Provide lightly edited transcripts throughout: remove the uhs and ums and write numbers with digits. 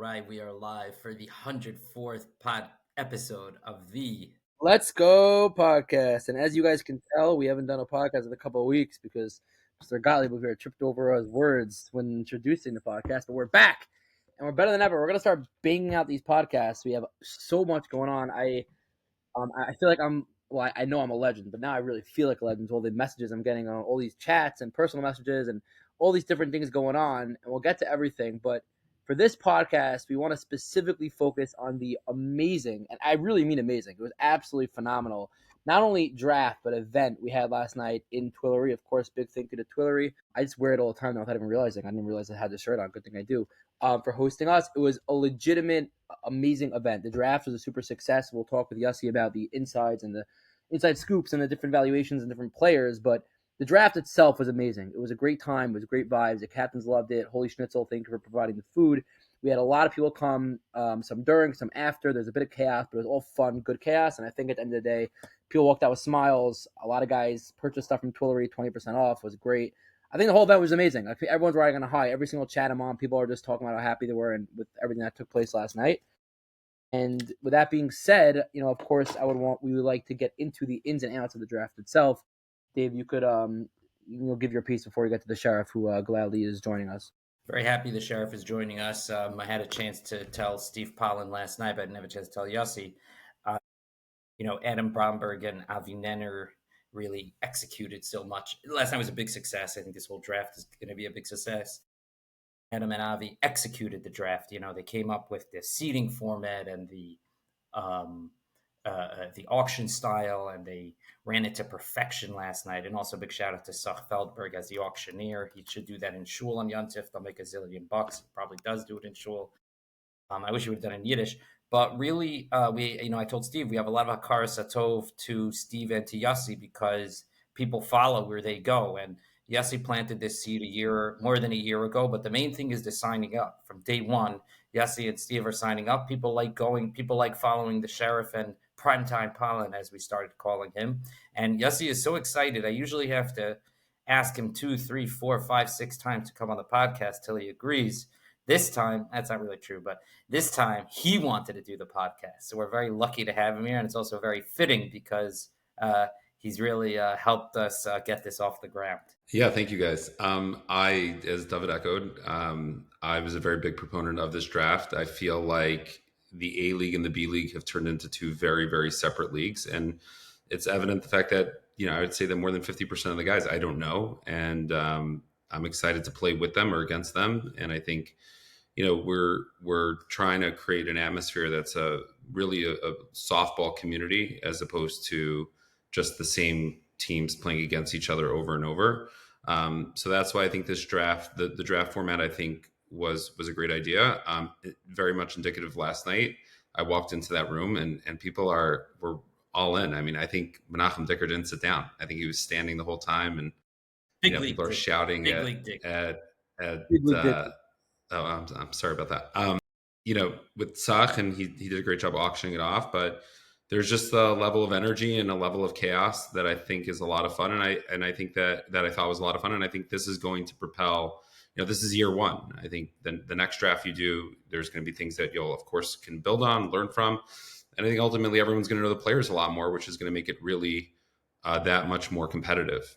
right, we are live for the 104th episode of the Let's Go podcast. And as you guys can tell, we haven't done a podcast in a couple of weeks because Mr. Gottlieb over here tripped over his words when introducing the podcast. But we're back, and we're better than ever. We're gonna start banging out these podcasts. We have so much going on. I feel like I know I'm a legend, but now I really feel like a legend with all the messages I'm getting on all these chats and personal messages and all these different things going on. And we'll get to everything, but for this podcast, we want to specifically focus on the amazing, and I really mean amazing. It was absolutely phenomenal. Not only draft, but event we had last night in Twillery. Of course, big thank you to Twillery. I just wear it all the time now without even realizing. I didn't realize I had this shirt on. Good thing I do. For hosting us. It was a legitimate, amazing event. The draft was a super success. We'll talk with Yossi about the insides and the inside scoops and the different valuations and different players, but the draft itself was amazing. It was a great time. It was great vibes. The captains loved it. Holy Schnitzel, thank you for providing the food. We had a lot of people come, some during, some after. There's a bit of chaos, but it was all fun, good chaos. And I think at the end of the day, people walked out with smiles. A lot of guys purchased stuff from Twillery, 20% off. It was great. I think the whole event was amazing. Like, everyone's riding on a high. Every single chat I'm on, people are just talking about how happy they were and with everything that took place last night. And with that being said, of course, we would like to get into the ins and outs of the draft itself. Dave, you could give your piece before we get to the sheriff, who gladly is joining us. Very happy the sheriff is joining us. I had a chance to tell Steve Pollen last night, but I didn't have a chance to tell Yossi. Adam Bromberg and Avi Nenner really executed so much. Last night was a big success. I think this whole draft is going to be a big success. Adam and Avi executed the draft. They came up with the seating format and the auction style, and they ran it to perfection last night. And also, big shout out to Sach Feldberg as the auctioneer. He should do that in Shul on Yontif. They'll make a zillion bucks. He probably does do it in Shul. I wish he would have done it in Yiddish. But really, I told Steve we have a lot of Hakara Satov to Steve and to Yossi because people follow where they go. And Yossi planted this seed more than a year ago. But the main thing is the signing up. From day one, Yossi and Steve are signing up. People like going. People like following the sheriff and Primetime Pollen, as we started calling him. And Yossi is so excited. I usually have to ask him 2, 3, 4, 5, 6 times to come on the podcast till he agrees. This time, that's not really true, but this time he wanted to do the podcast. So we're very lucky to have him here. And it's also very fitting because he's really helped us get this off the ground. Yeah, thank you guys. As David echoed, I was a very big proponent of this draft. I feel like the A League and the B League have turned into two very, very separate leagues. And it's evident the fact that, I would say that more than 50% of the guys I don't know. And I'm excited to play with them or against them. And I think, we're trying to create an atmosphere that's really a softball community as opposed to just the same teams playing against each other over and over. So that's why I think this draft, the draft format, I think was a great idea. Very much indicative last night. I walked into that room and people were all in. I mean, I think Menachem Dicker didn't sit down. I think he was standing the whole time, and people are shouting at I'm sorry about that. With Sach, and he did a great job auctioning it off, but there's just a level of energy and a level of chaos that I think is a lot of fun. And I think that I thought was a lot of fun. And I think this is going to propel, this is year one. I think the next draft you do, there's going to be things that you'll, of course, can build on, learn from. And I think ultimately everyone's going to know the players a lot more, which is going to make it really that much more competitive.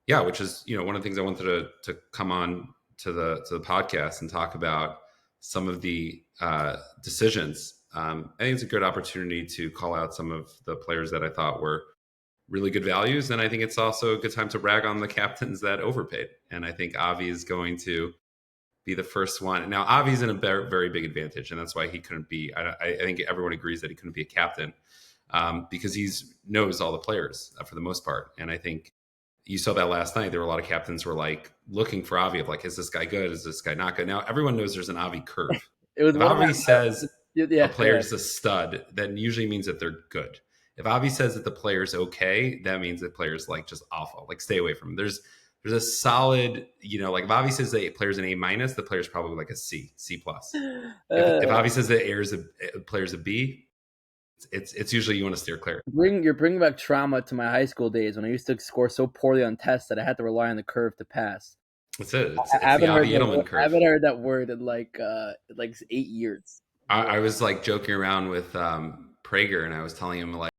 Which is, one of the things I wanted to come on to the podcast and talk about some of the decisions. I think it's a good opportunity to call out some of the players that I thought were really good values. And I think it's also a good time to brag on the captains that overpaid. And I think Avi is going to be the first one. Now, Avi's in a very, very big advantage, and that's why he couldn't be. I think everyone agrees that he couldn't be a captain because he knows all the players for the most part. And I think you saw that last night. There were a lot of captains who were like looking for Avi of like, is this guy good? Is this guy not good? Now, everyone knows there's an Avi curve. If Avi says a player's a stud, then usually means that they're good. If Avi says that the player's okay, that means the player's like just awful. Like, stay away from him. There's a solid, like if Avi says that a player's an A-, the player's probably like a C+. If Avi says that a player's a B, it's usually you want to steer clear. You're bringing back trauma to my high school days when I used to score so poorly on tests that I had to rely on the curve to pass. That's it. I It's the haven't heard Avi that word. Edelman I curve. haven't heard that word in like 8 years. I was like joking around with Prager, and I was telling him like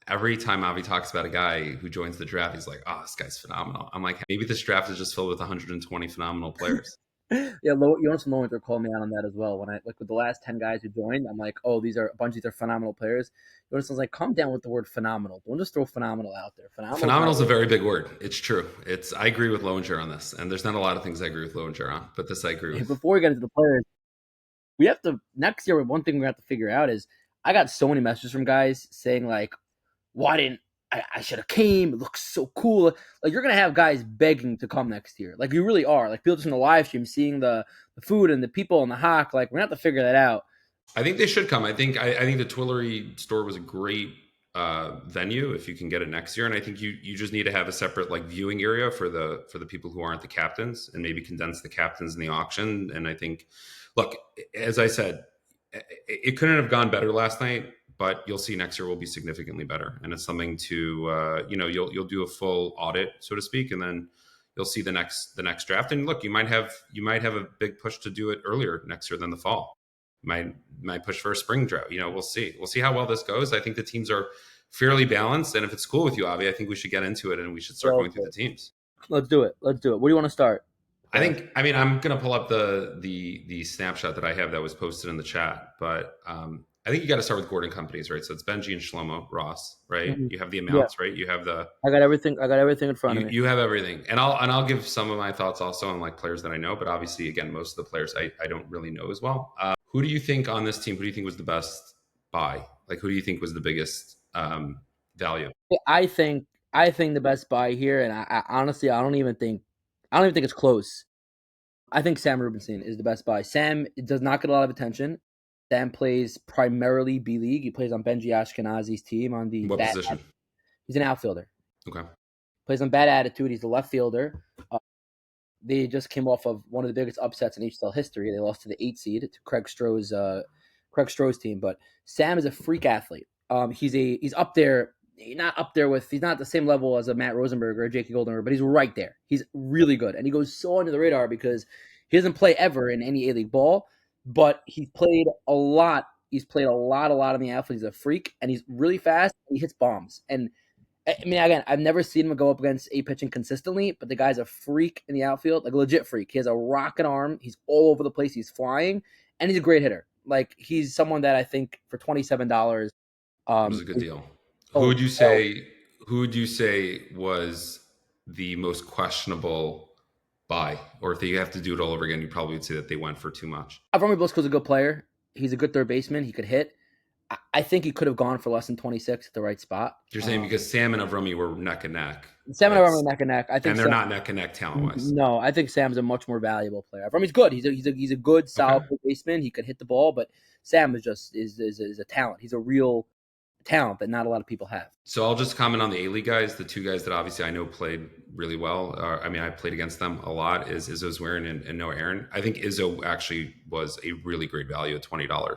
every time Avi talks about a guy who joins the draft, he's like, "Oh, this guy's phenomenal." I'm like, maybe this draft is just filled with 120 phenomenal players. Yeah, Jonas from Lowenthal called me out on that as well. When I like with the last 10 guys who joined, I'm like, oh, these are phenomenal players. Jonas was like, calm down with the word phenomenal. Don't just throw phenomenal out there. Phenomenal is Phenomenal not is a really. very big word. It's true. I agree with Lowinger on this, and there's not a lot of things I agree with Lowinger on, but this I agree with. Before we get into the players, we have to next year. One thing we have to figure out is I got so many messages from guys saying like, why didn't I should have came? It looks so cool. Like you're gonna have guys begging to come next year. Like you really are. Like people just in the live stream seeing the food and the people and the hock. Like we're gonna have to figure that out. I think they should come. I think the Twillery store was a great venue if you can get it next year, and I think you just need to have a separate like viewing area for the people who aren't the captains, and maybe condense the captains in the auction. And I think, look, as I said, it couldn't have gone better last night, but you'll see next year will be significantly better, and it's something to you'll do a full audit, so to speak, and then you'll see the next draft. And look, you might have a big push to do it earlier next year than the fall. Might push for a spring draft. We'll see. We'll see how well this goes. I think the teams are fairly balanced, and if it's cool with you, Avi, I think we should get into it and we should start going through the teams. Let's do it. Let's do it. What do you want to start? I'm gonna pull up the snapshot that I have that was posted in the chat, but I think you got to start with Gordon Companies, right? So it's Benji and Shlomo Ross, right? Mm-hmm. You have the amounts, right? You have the. I got everything in front of me. You have everything, and I'll give some of my thoughts also on like players that I know, but obviously, again, most of the players I don't really know as well. Who do you think on this team? Who do you think was the best buy? Like, who do you think was the biggest value? I think the best buy here, and I honestly I don't even think it's close. I think Sam Rubinstein is the best buy. Sam does not get a lot of attention. Sam plays primarily B League. He plays on Benji Ashkenazi's team on the What position? He's an outfielder. Okay. Plays on Bad Attitude. He's the left fielder. They just came off of one of the biggest upsets in HSL history. They lost to the 8 seed to Craig Stroh's team. But Sam is a freak athlete. He's up there. He's not at the same level as a Matt Rosenberg or a J.K. Goldenberg, but he's right there. He's really good. And he goes so under the radar because he doesn't play ever in any A-League ball, but he's played a lot. He's played a lot in the outfield. He's a freak, and he's really fast. And he hits bombs. And I mean, again, I've never seen him go up against A pitching consistently, but the guy's a freak in the outfield, like a legit freak. He has a rocket arm. He's all over the place. He's flying, and he's a great hitter. Like he's someone that I think for $27, was a good deal. Who would you say was the most questionable buy? Or if you have to do it all over again, you probably would say that they went for too much. Avrami Blisco's a good player. He's a good third baseman. He could hit. I think he could have gone for less than 26 at the right spot. You're saying because Sam and Avrami were neck and neck. Sam and Avrami neck and neck. I think, and they're not neck and neck talent wise. No, I think Sam's a much more valuable player. Avrami's good. He's a good solid baseman. He could hit the ball, but Sam is a talent. He's a real talent that not a lot of people have. So I'll just comment on the A-League guys. The two guys that obviously I know played really well. I played against them a lot. Is Izzo Zwirin and Noah Aaron. I think Izzo actually was a really great value at $20.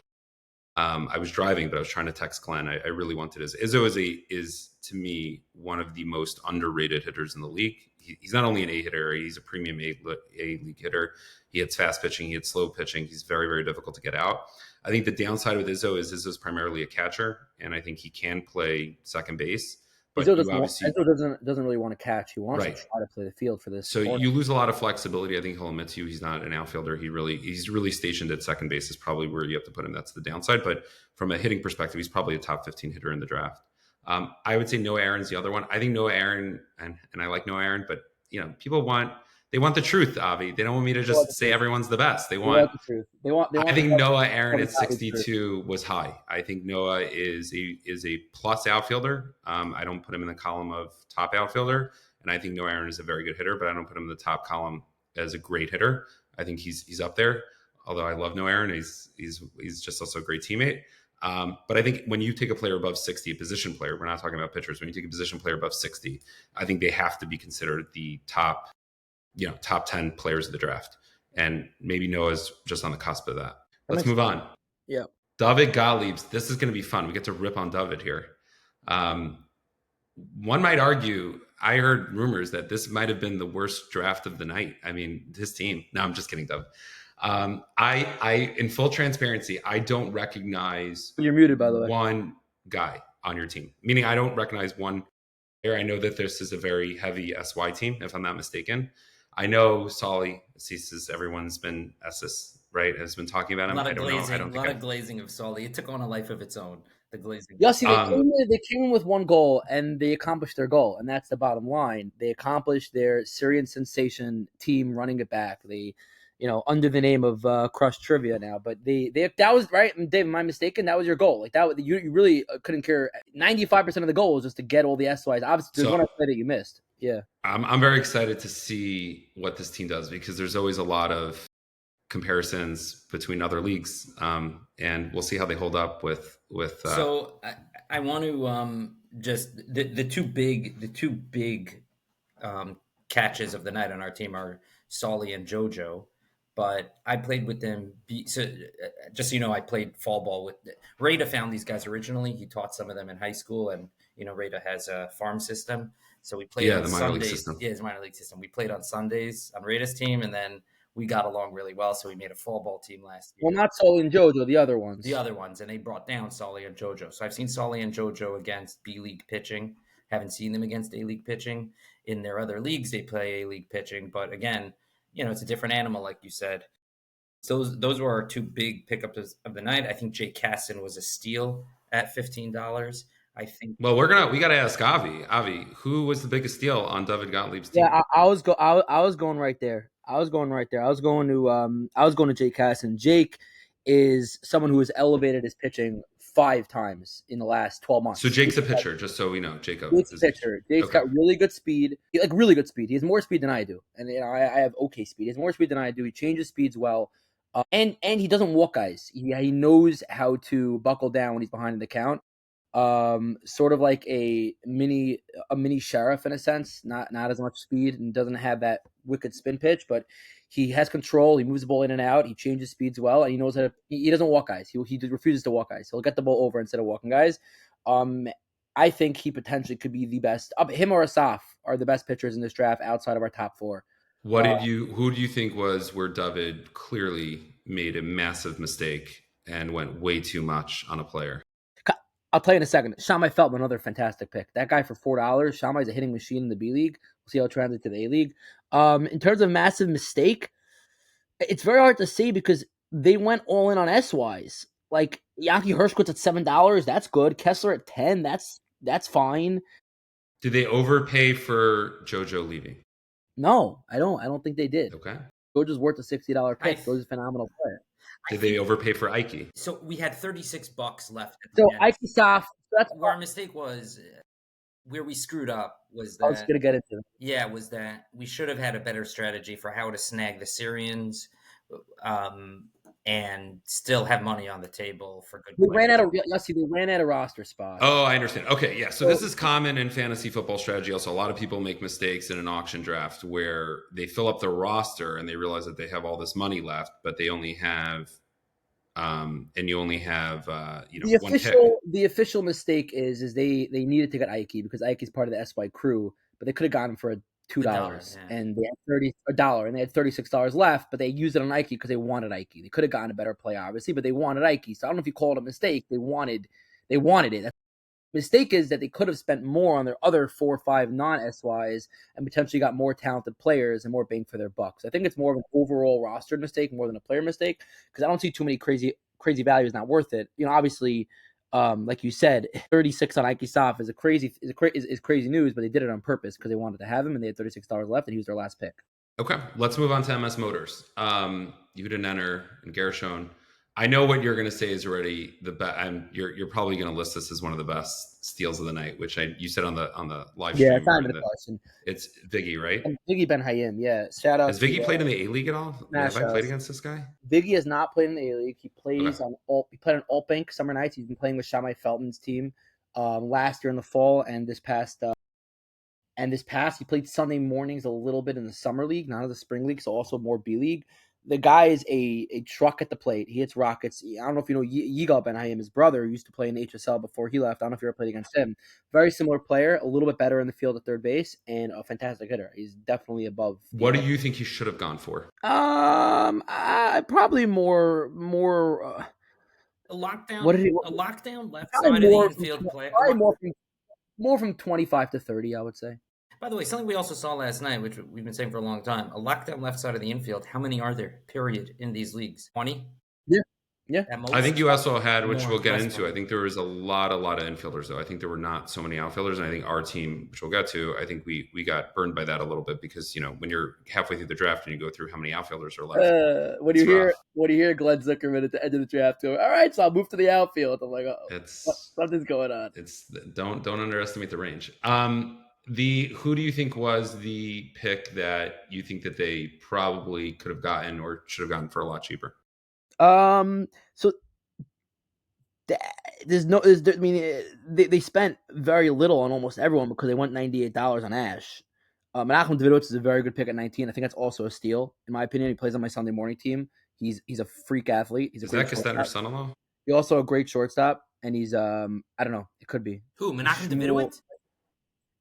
I was driving, but I was trying to text Glenn. I really wanted his. Izzo is to me one of the most underrated hitters in the league. He's not only an A hitter, he's a premium A league hitter. He hits fast pitching, he hits slow pitching. He's very, very difficult to get out. I think the downside with Izzo is Izzo's primarily a catcher, and I think he can play second base. But Izzo doesn't really want to catch. He wants to try to play the field for this. So you lose a lot of flexibility. I think he'll admit to you he's not an outfielder. He's really stationed at second base is probably where you have to put him. That's the downside. But from a hitting perspective, he's probably a top 15 hitter in the draft. I would say Noah Aaron's the other one. I think Noah Aaron, and I like Noah Aaron, but people want the truth, Avi. They don't want me to just say everyone's the best. They want the truth. They want I think Noah Aaron at 62 was high. I think Noah is a plus outfielder. I don't put him in the column of top outfielder, and I think Noah Aaron is a very good hitter, but I don't put him in the top column as a great hitter. I think he's up there. Although I love Noah Aaron, he's just also a great teammate. But I think when you take a player above 60, a position player, we're not talking about pitchers. When you take a position player above 60, I think they have to be considered the top 10 players of the draft. And maybe Noah's just on the cusp of that. Let's move on. Yeah. David Gottlieb's. This is going to be fun. We get to rip on David here. One might argue, I heard rumors that this might have been the worst draft of the night. I mean, his team. No, I'm just kidding, Dove. In full transparency, I don't recognize You're muted, by the way. one guy on your team. Meaning, I don't recognize one player. I know that this is a very heavy SY team, if I'm not mistaken. I know Solly ceases. Everyone's been SS, right? Has been talking about A him. lot I of don't know. I glazing, don't a think lot of glazing of Sully. It took on a life of its own. The glazing. Yeah, see, Um, they came in with one goal, and they accomplished their goal, and that's the bottom line. They accomplished their Syrian sensation team running it back. They, under the name of Crush Trivia now, but they that was right. And Dave, am I mistaken? That was your goal. Like that, you really couldn't care. 95% of the goal was just to get all the SYs. Obviously, there's so one play that you missed. Yeah. I'm very excited to see what this team does because there's always a lot of comparisons between other leagues, and we'll see how they hold up with. So I want to just the two big catches of the night on our team are Solly and JoJo. But I played with them. So just so you know, I played fall ball with Rada. Found these guys originally. He taught some of them in high school, and Rada has a farm system. So we played on The minor league Sundays. system. Yeah, his minor league system. We played on Sundays on Rada's team, and then we got along really well. So we made a fall ball team last year. Well, not Sully and JoJo, the other ones. The other ones, and they brought down Solly and JoJo. So I've seen Solly and JoJo against B League pitching. Haven't seen them against A League pitching. In their other leagues, they play A League pitching, but again, it's a different animal, like you said. So those were our two big pickups of the night. I think Jay Casson was a steal at $15. I think. Well, we got to ask Avi. Avi, who was the biggest steal on David Gottlieb's team? Yeah, I was going right there. I was going to Jake Casson. Jake is someone who has elevated his pitching 5 times in the last 12 months. So Jake's a pitcher, just so we know. Jacob Jake's a pitcher. Jake's got really good speed, like really good speed. He has more speed than I do, and I have okay speed. He has more speed than I do. He changes speeds well, and he doesn't walk guys. He knows how to buckle down when he's behind in the count. Sort of like a mini sheriff in a sense, not as much speed and doesn't have that wicked spin pitch, but he has control. He moves the ball in and out. He changes speeds well, and he knows how to. He doesn't walk guys. He refuses to walk guys. He'll get the ball over instead of walking guys. I think he potentially could be the best. Him or Asaf are the best pitchers in this draft outside of our top 4. Who do you think was where David clearly made a massive mistake and went way too much on a player? I'll tell you in a second. Shamai Feldman, another fantastic pick. That guy for $4. Shamai's a hitting machine in the B League. We'll see how it translates to the A League. In terms of massive mistake, it's very hard to say because they went all in on SYs. Like Yankee Hershkowitz at $7, that's good. Kessler at 10, that's fine. Did they overpay for JoJo leaving? No, I don't think they did. Okay. JoJo's worth a $60 pick. JoJo's a phenomenal player. Did they overpay for Ike? So we had $36 left. So Ike Soft. That's where our mistake was. Where we screwed up was that. I was gonna get into it. Yeah, was that we should have had a better strategy for how to snag the Syrians, and still have money on the table for good. They ran out of roster spots. Oh, I understand. Okay, yeah. So this is common in fantasy football strategy. Also, a lot of people make mistakes in an auction draft where they fill up their roster and they realize that they have all this money left, but they only have, and you only have, one pick. The official mistake is they needed to get Ike because Ike is part of the SY crew, but they could have gotten him for $2, and they had $30 and they had $36 left, but they used it on Ike because they wanted Ike. They could have gotten a better play, obviously, but they wanted Ike. So I don't know if you call it a mistake. They wanted it. The mistake is that they could have spent more on their other 4 or 5 non-SYs and potentially got more talented players and more bang for their bucks. I think it's more of an overall roster mistake more than a player mistake because I don't see too many crazy values not worth it. Obviously. Like you said, 36 on Ike Soft is crazy news, but they did it on purpose because they wanted to have him and they had $36 left and he was their last pick. Okay, let's move on to MS Motors. Yehuda Nenner and Gershon. I know what you're going to say is already the best, and you're probably going to list this as one of the best steals of the night, which you said on the live stream. Yeah, it's not even a question. It's Viggy, right? And Viggy Ben Hayim, yeah. Shout out. Has Viggy played in the A League at all? Have I played against this guy? Viggy has not played in the A League. He plays He played on Alt Bank summer nights. He's been playing with Shamai Felton's team last year in the fall and this past. He played Sunday mornings a little bit in the summer league, not in the spring league, so also more B League. The guy is a truck at the plate. He hits rockets. I don't know if you know Yigal Ben Hayim, his brother, used to play in the HSL before he left. I don't know if you ever played against him. Very similar player, a little bit better in the field at third base, and a fantastic hitter. He's definitely above. What do you think he should have gone for? Probably more. A lockdown, What did he? a lockdown left Probably side of the more infield player. probably more from 25 to 30, I would say. By the way, something we also saw last night, which we've been saying for a long time, a lockdown left side of the infield. How many are there, period, in these leagues? 20? Yeah. At most? I think you also had, which More, we'll get less into, more. I think there was a lot of infielders, though. I think there were not so many outfielders. And I think our team, which we'll get to, I think we got burned by that a little bit because, when you're halfway through the draft and you go through how many outfielders are left. When you hear Glenn Zuckerman at the end of the draft go, all right, so I'll move to the outfield. I'm like, something's going on. Don't underestimate the range. Who do you think was the pick that you think that they probably could have gotten or should have gotten for a lot cheaper? So they spent very little on almost everyone because they went $98 on Ash. Menachem Davidovich is a very good pick at 19. I think that's also a steal, in my opinion. He plays on my Sunday morning team. He's a freak athlete. Is that Costenter's son-in-law? He's also a great shortstop, and he's I don't know, it could be. Who? Menachem Davidovich?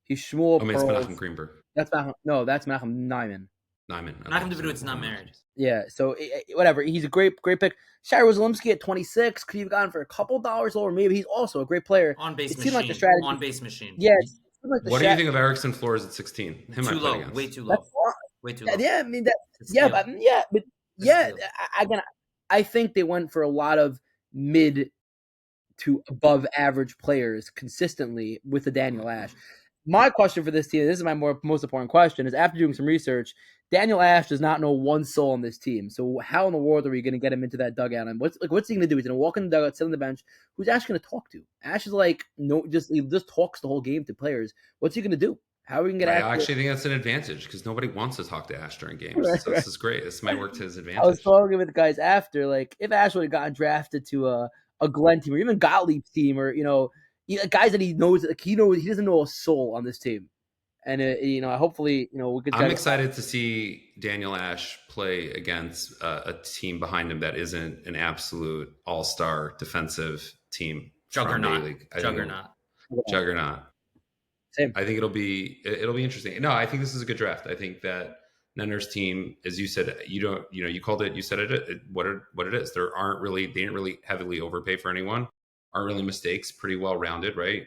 He's Shmuel. Oh, it's Menachem Greenberg. That's Menachem Nyman. Menachem Davidovich not married. Yeah, so whatever. He's a great pick. Shai Rosalimsky at 26 could have gotten for a couple dollars lower. Maybe he's also a great player. On base machine. Like the strategy. On base machine. Yeah. What do you think of Erickson Flores at 16? Too low. Way too low. Way too low. Yeah, I mean I think they went for a lot of mid to above average players consistently with the Daniel Ash. My question for this team, this is my most important question, is after doing some research, Daniel Ash does not know one soul on this team. So how in the world are we going to get him into that dugout? And what's he going to do? He's going to walk in the dugout, sit on the bench. Who's Ash going to talk to? Ash is he just talks the whole game to players. What's he going to do? How are we going to get Ash? I actually think that's an advantage because nobody wants to talk to Ash during games. So this is great. This might work to his advantage. I was talking with the guys after, if Ash would have gotten drafted to a Glenn team or even Gottlieb's team or, guys that he knows, he doesn't know a soul on this team. And, hopefully, I'm excited to see Daniel Ash play against a team behind him that isn't an absolute all-star defensive team. Juggernaut. Same. I think it'll be interesting. No, I think this is a good draft. I think that Nenner's team, as you said, you called it, you said it, what it is. They didn't really heavily overpay for anyone. Aren't really mistakes, pretty well rounded, right?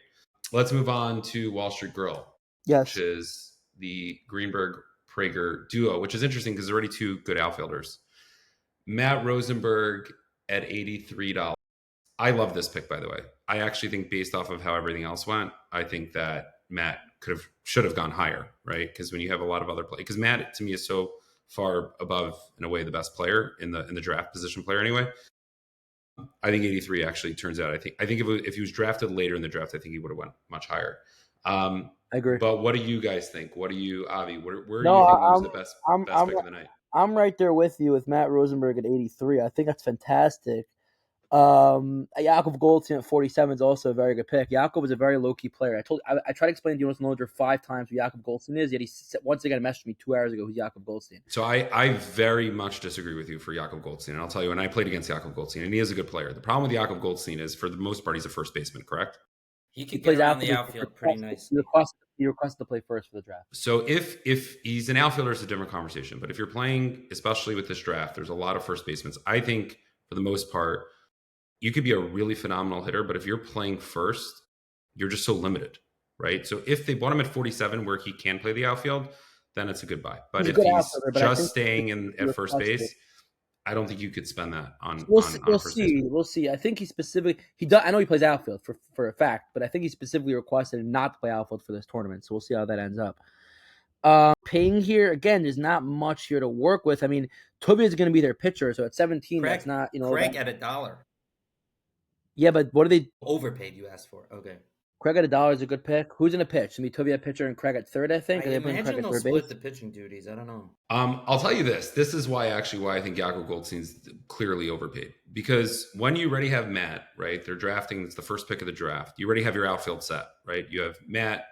Let's move on to Wall Street Grill. Yes. Which is the Greenberg-Prager duo, which is interesting because there's already two good outfielders. Matt Rosenberg at $83. I love this pick, by the way. I actually think based off of how everything else went, I think that Matt should have gone higher, right? Because when you have a lot of other players, because Matt to me is so far above, in a way, the best player in the draft position player anyway. I think 83 actually turns out. I think if he was drafted later in the draft, I think he would have went much higher. I agree. But what do you guys think? What do you, Avi? Where do you think was the best pick of the night? I'm right there with you with Matt Rosenberg at 83. I think that's fantastic. Yaakov Goldstein at 47 is also a very good pick. Yaakov is a very low-key player. I tried to explain to Jonas Loder 5 times who Yaakov Goldstein is, yet he once again messaged me 2 hours ago who's Yaakov Goldstein. So I very much disagree with you for Yaakov Goldstein. And I'll tell you, when I played against Yaakov Goldstein, and he is a good player. The problem with Yaakov Goldstein is, for the most part, he's a first baseman, correct? He plays out in the outfield pretty nice. He requested to play first for the draft. So if he's an outfielder, it's a different conversation. But if you're playing, especially with this draft, there's a lot of first basemen. I think, for the most part, you could be a really phenomenal hitter, but if you're playing first, you're just so limited, right? So if they want him at 47 where he can play the outfield, then it's a good buy. But if he's just staying at first base, I don't think you could spend that on. We'll see. I think he specifically I know he plays outfield for a fact, but I think he specifically requested not to play outfield for this tournament. So we'll see how that ends up. Paying here again, there's not much here to work with. I mean, Toby is going to be their pitcher, so at 17, Craig, that's not Craig at $1. Yeah, but what are they overpaid? You asked for okay. Craig at $1 is a good pick. Who's in a pitch? I mean, Toby at pitcher and Craig at third. I think. I imagine they'll split the pitching duties. I don't know. I'll tell you this. This is why I think Yaakov Goldstein's clearly overpaid, because when you already have Matt, right? They're drafting. It's the first pick of the draft. You already have your outfield set, right? You have Matt,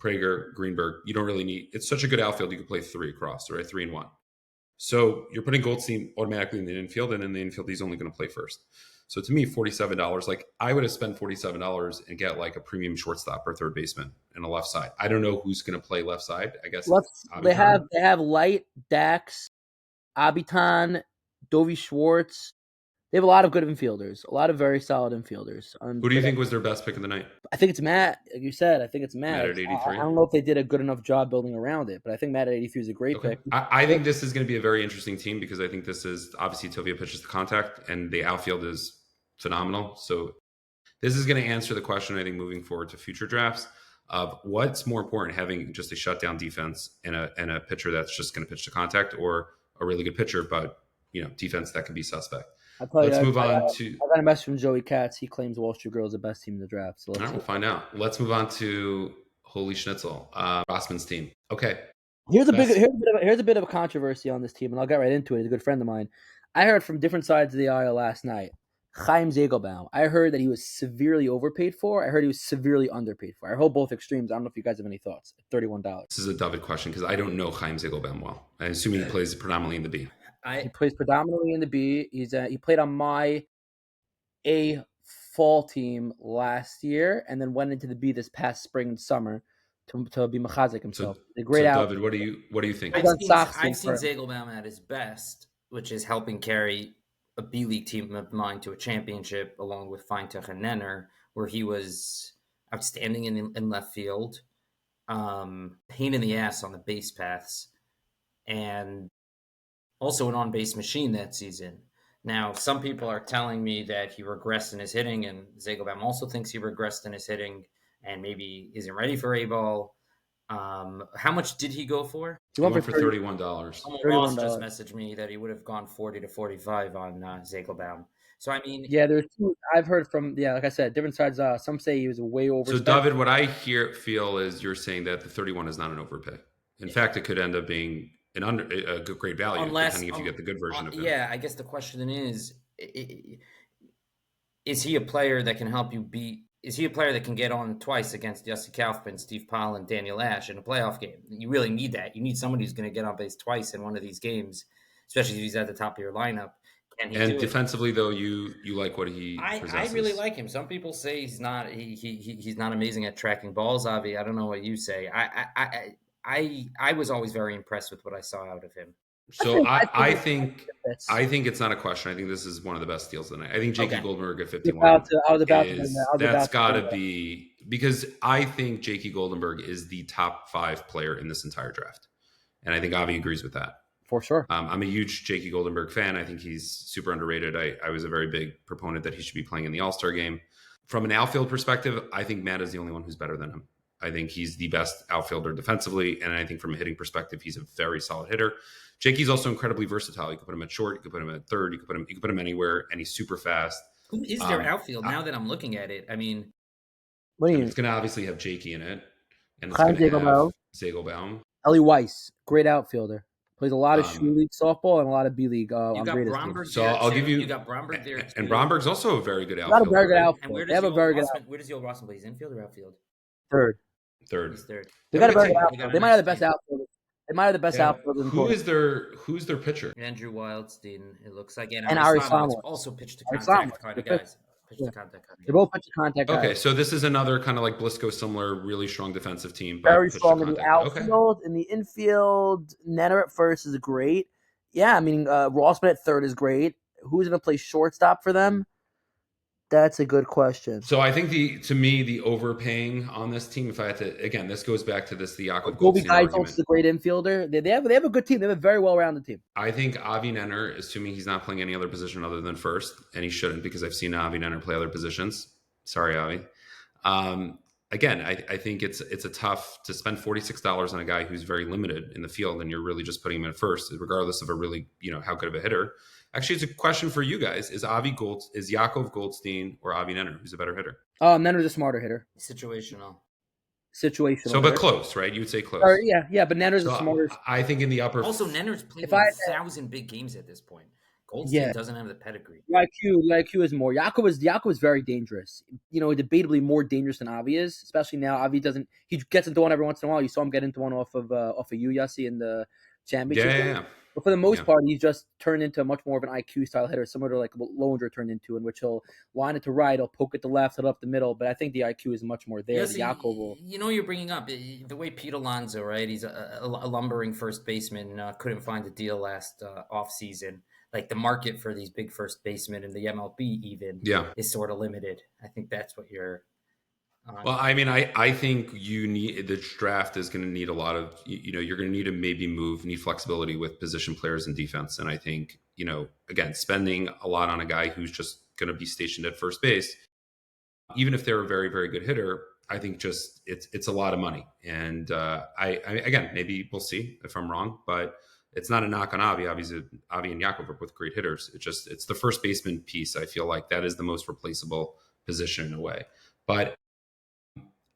Prager, Greenberg. You don't really need. It's such a good outfield. You could play 3 across, right? 3 and 1. So you're putting Goldstein automatically in the infield, and in the infield, he's only going to play first. So to me, $47, like I would have spent $47 and get like a premium shortstop or third baseman and a left side. I don't know who's going to play left side. I guess They have Light, Dax, Abitan, Dovey Schwartz. They have a lot of good infielders, a lot of very solid infielders. Who do you think was their best pick of the night? I think it's Matt. Like you said, I think it's Matt. Matt at 83. I don't know if they did a good enough job building around it, but I think Matt at 83 is a great pick. I think this is going to be a very interesting team because I think this is obviously Tovia pitches the contact and the outfield is phenomenal. So this is going to answer the question, I think, moving forward to future drafts of what's more important, having just a shutdown defense and a pitcher that's just going to pitch to contact, or a really good pitcher, but defense that can be suspect. Let's move on to. I got a message from Joey Katz. He claims Wall Street Girl is the best team in the draft. So we'll find out. Let's move on to Holy Schnitzel, Rossman's team. Okay. Here's a bit of a controversy on this team, and I'll get right into it. He's a good friend of mine. I heard from different sides of the aisle last night. Chaim Zegelbaum. I heard that he was severely overpaid for. I heard he was severely underpaid for. I hold both extremes. I don't know if you guys have any thoughts. $31. This is a David question because I don't know Chaim Zegelbaum well. I assume he plays predominantly in the B. He plays predominantly in the B. He played on my A fall team last year, and then went into the B this past spring and summer to be Machazik himself. David, what do you think? I've seen Zegelbaum at his best, which is helping carry a B League team of mine to a championship, along with Feintuch and Nenner, where he was outstanding in left field, pain in the ass on the base paths, and also an on-base machine that season. Now, some people are telling me that he regressed in his hitting, and Zegelbaum also thinks he regressed in his hitting and maybe isn't ready for A-ball. How much did he go for? He went for $31. Ross just messaged me that he would have gone 40 to 45 on Zegelbaum. So, I mean... Yeah, there's two. I've heard from, like I said, different sides. Some say he was way over. So, David, what I feel is you're saying that the 31 is not an overpay. In fact, it could end up being a great value, depending if you get the good version of him. Yeah, I guess the question is he a player that can help you beat? Is he a player that can get on twice against Yossi Kaufman, Steve Powell, and Daniel Ash in a playoff game? You really need that. You need somebody who's going to get on base twice in one of these games, especially if he's at the top of your lineup. And defensively, though, you like what he possesses. I really like him. Some people say he's not amazing at tracking balls, Avi. I don't know what you say. I was always very impressed with what I saw out of him. So I think it's not a question. I think this is one of the best deals of the night. I think Jakey Goldenberg at 51 that's got to be, because I think Jakey Goldenberg is the top 5 player in this entire draft, and I think Avi agrees with that for sure. I'm a huge Jakey Goldenberg fan. I think he's super underrated. I was a very big proponent that he should be playing in the All-Star game. From an outfield perspective, I think Matt is the only one who's better than him. I think he's the best outfielder defensively, and I think from a hitting perspective, he's a very solid hitter. Jakey's also incredibly versatile. You could put him at short, you could put him at third, you could put him anywhere, and he's super fast. Who is their outfield now that I'm looking at it? I mean, it's going to obviously have Jakey in it, and it's going to have Zegelbaum. Ellie Weiss, great outfielder. Plays a lot of shoe league softball and a lot of B league. You got Bromberg. So I'll give you. You got Bromberg there, and Bromberg's also a very good outfielder. Got a very good outfield. And they have a very good outfield. Where does Yoel Rossman play? He's infield or outfield? Third. He's third. They got a very good outfield. They might have the best outfield. They might have the best outfield. Who's their pitcher? Andrew Wildstein. It looks like, and Ari Samuel also pitched to contact kind of guys. They're both pitch to contact guys. Okay, so this is another kind of like Blisco similar, really strong defensive team. Very strong in the outfield. In the infield, Netter at first is great. Yeah, I mean, Rossman at third is great. Who's going to play shortstop for them? That's a good question. So I think the overpaying on this team, if I had to, again, this goes back to the Yaakov Goldstein argument. Is a great infielder. They have a good team. They have a very well-rounded team. I think Avi Nenner, assuming he's not playing any other position other than first, and he shouldn't because I've seen Avi Nenner play other positions. Sorry, Avi. Again, I think it's a tough to spend $46 on a guy who's very limited in the field, and you're really just putting him in first, regardless of a really how good of a hitter. Actually, it's a question for you guys: is Yaakov Goldstein or Avi Nenner who's a better hitter? Nenner's a smarter hitter. Situational. So, but close, right? You would say close. Yeah, but Nenner's a smarter. I think in the upper. Also, Nenner's played 1,000 big games at this point. Goldstein doesn't have the pedigree. IQ is more. Yaakov is very dangerous. Debatably more dangerous than Avi is, especially now. Avi doesn't. He gets into one every once in a while. You saw him get into one off of you, Yossi, in the championship. Yeah. But for the most part, he's just turned into much more of an IQ style hitter, similar to like what Lowinger turned into, in which he'll line it to right, he'll poke it to left, hit up the middle. But I think the IQ is much more there. Yes, The Yakov will. you're bringing up the way Pete Alonso, right? He's a lumbering first baseman. Couldn't find a deal last off season. Like the market for these big first basemen in the MLB even is sort of limited. I think that's what you're. Well, I mean, I think the draft is going to need a lot of, you're going to need to maybe need flexibility with position players and defense. And I think, again, spending a lot on a guy who's just going to be stationed at first base, even if they're a very, very good hitter, I think just it's a lot of money. And I again, maybe we'll see if I'm wrong, but it's not a knock on Avi. Avi and Yakov are both great hitters. It's the first baseman piece. I feel like that is the most replaceable position in a way. But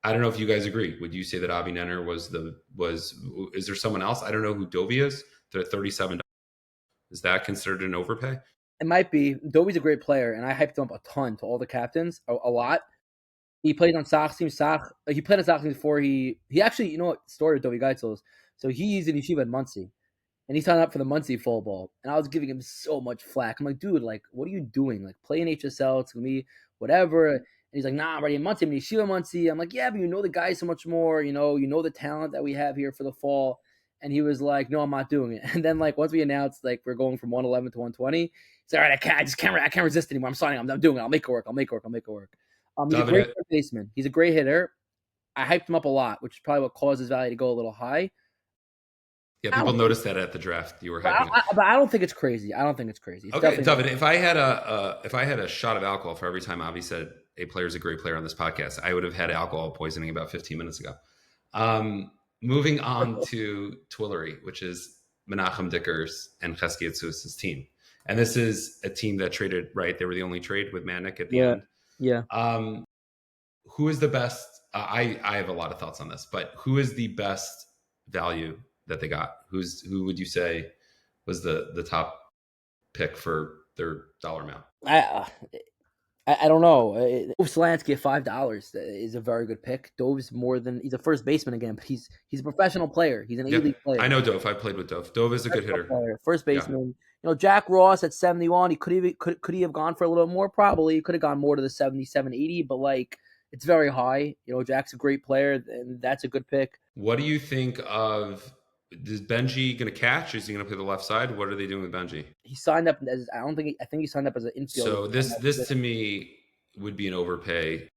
I don't know if you guys agree. Would you say that Avi Nenner is there someone else? I don't know who Dovey is. They're at $37. Is that considered an overpay? It might be. Dovey's a great player, and I hyped him up a ton to all the captains, a lot. He played on Sach's team. He played on Sach's team before he actually, story of Dovey Geitzel's. So he's in yeshiva in Muncie. And he signed up for the Muncie FallBall. And I was giving him so much flack. I'm like, dude, like, what are you doing? Like, play in HSL. It's going to be whatever. And he's like, nah, I'm already in Muncie. I'm in Yeshiva Muncie. I'm like, yeah, but you know the guy so much more. You know the talent that we have here for the fall. And he was like, no, I'm not doing it. And then, like, once we announced, like, we're going from 111 to 120, he's like, all right, I can't resist anymore. I'm signing. I'm doing it. I'll make it work. He's a great first baseman. He's a great hitter. I hyped him up a lot, which is probably what caused his value to go a little high. Yeah, people noticed that at the draft. You were hyping. But I don't think it's crazy. It's okay, David. If I had a shot of alcohol for every time Avi said a player's a great player on this podcast, I would have had alcohol poisoning about 15 minutes ago. Moving on to Twillery, which is Menachem Dickers and Chesky Etzus' team, and this is a team that traded. Right, they were the only trade with Manek at the end. Yeah. Who is the best? I have a lot of thoughts on this, but who is the best value that they got? Who would you say was the top pick for their dollar amount? I don't know. Dov Slansky at $5 is a very good pick. Dov's he's a first baseman again, but he's a professional player. He's an A-League player. I know Dov. I played with Dov. Dov is a good hitter. Player, first baseman. Yeah. Jack Ross at 71. He could he have gone for a little more? Probably. He could have gone more to the 77, 80, but like it's very high. Jack's a great player, and that's a good pick. What do you think of? Is Benji going to catch? Is he going to play the left side? What are they doing with Benji? He signed up as I think he signed up as an infielder. So this to me would be an overpay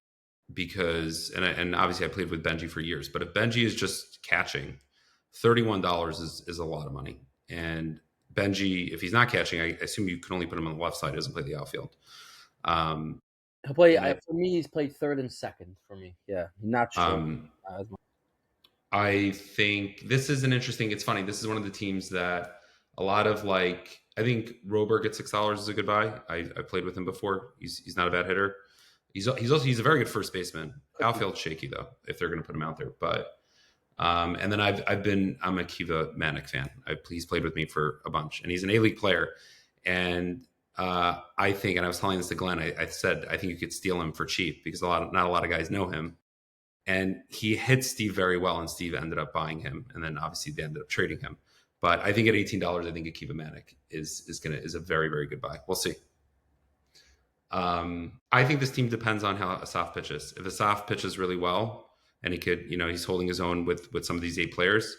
because and obviously I played with Benji for years, but if Benji is just catching, $31 is a lot of money. And Benji, if he's not catching, I assume you can only put him on the left side. He doesn't play the outfield. He'll play for me. He's played third and second for me. Yeah, not sure. I think this is an interesting. It's funny. This is one of the teams that a lot of I think Roberg at $6 is a good buy. I played with him before. He's not a bad hitter. He's a very good first baseman. Outfield shaky though if they're going to put him out there. But and then I'm a Kiva Manek fan. He's played with me for a bunch, and he's an A-League player. And I think, and I was telling this to Glenn, I said I think you could steal him for cheap because not a lot of guys know him. And he hit Steve very well, and Steve ended up buying him, and then obviously they ended up trading him. But I think at $18, I think Akiva Manek is a very, very good buy. We'll see. I think this team depends on how Asaf pitches. If Asaf pitches really well, and he could, he's holding his own with some of these 8 players.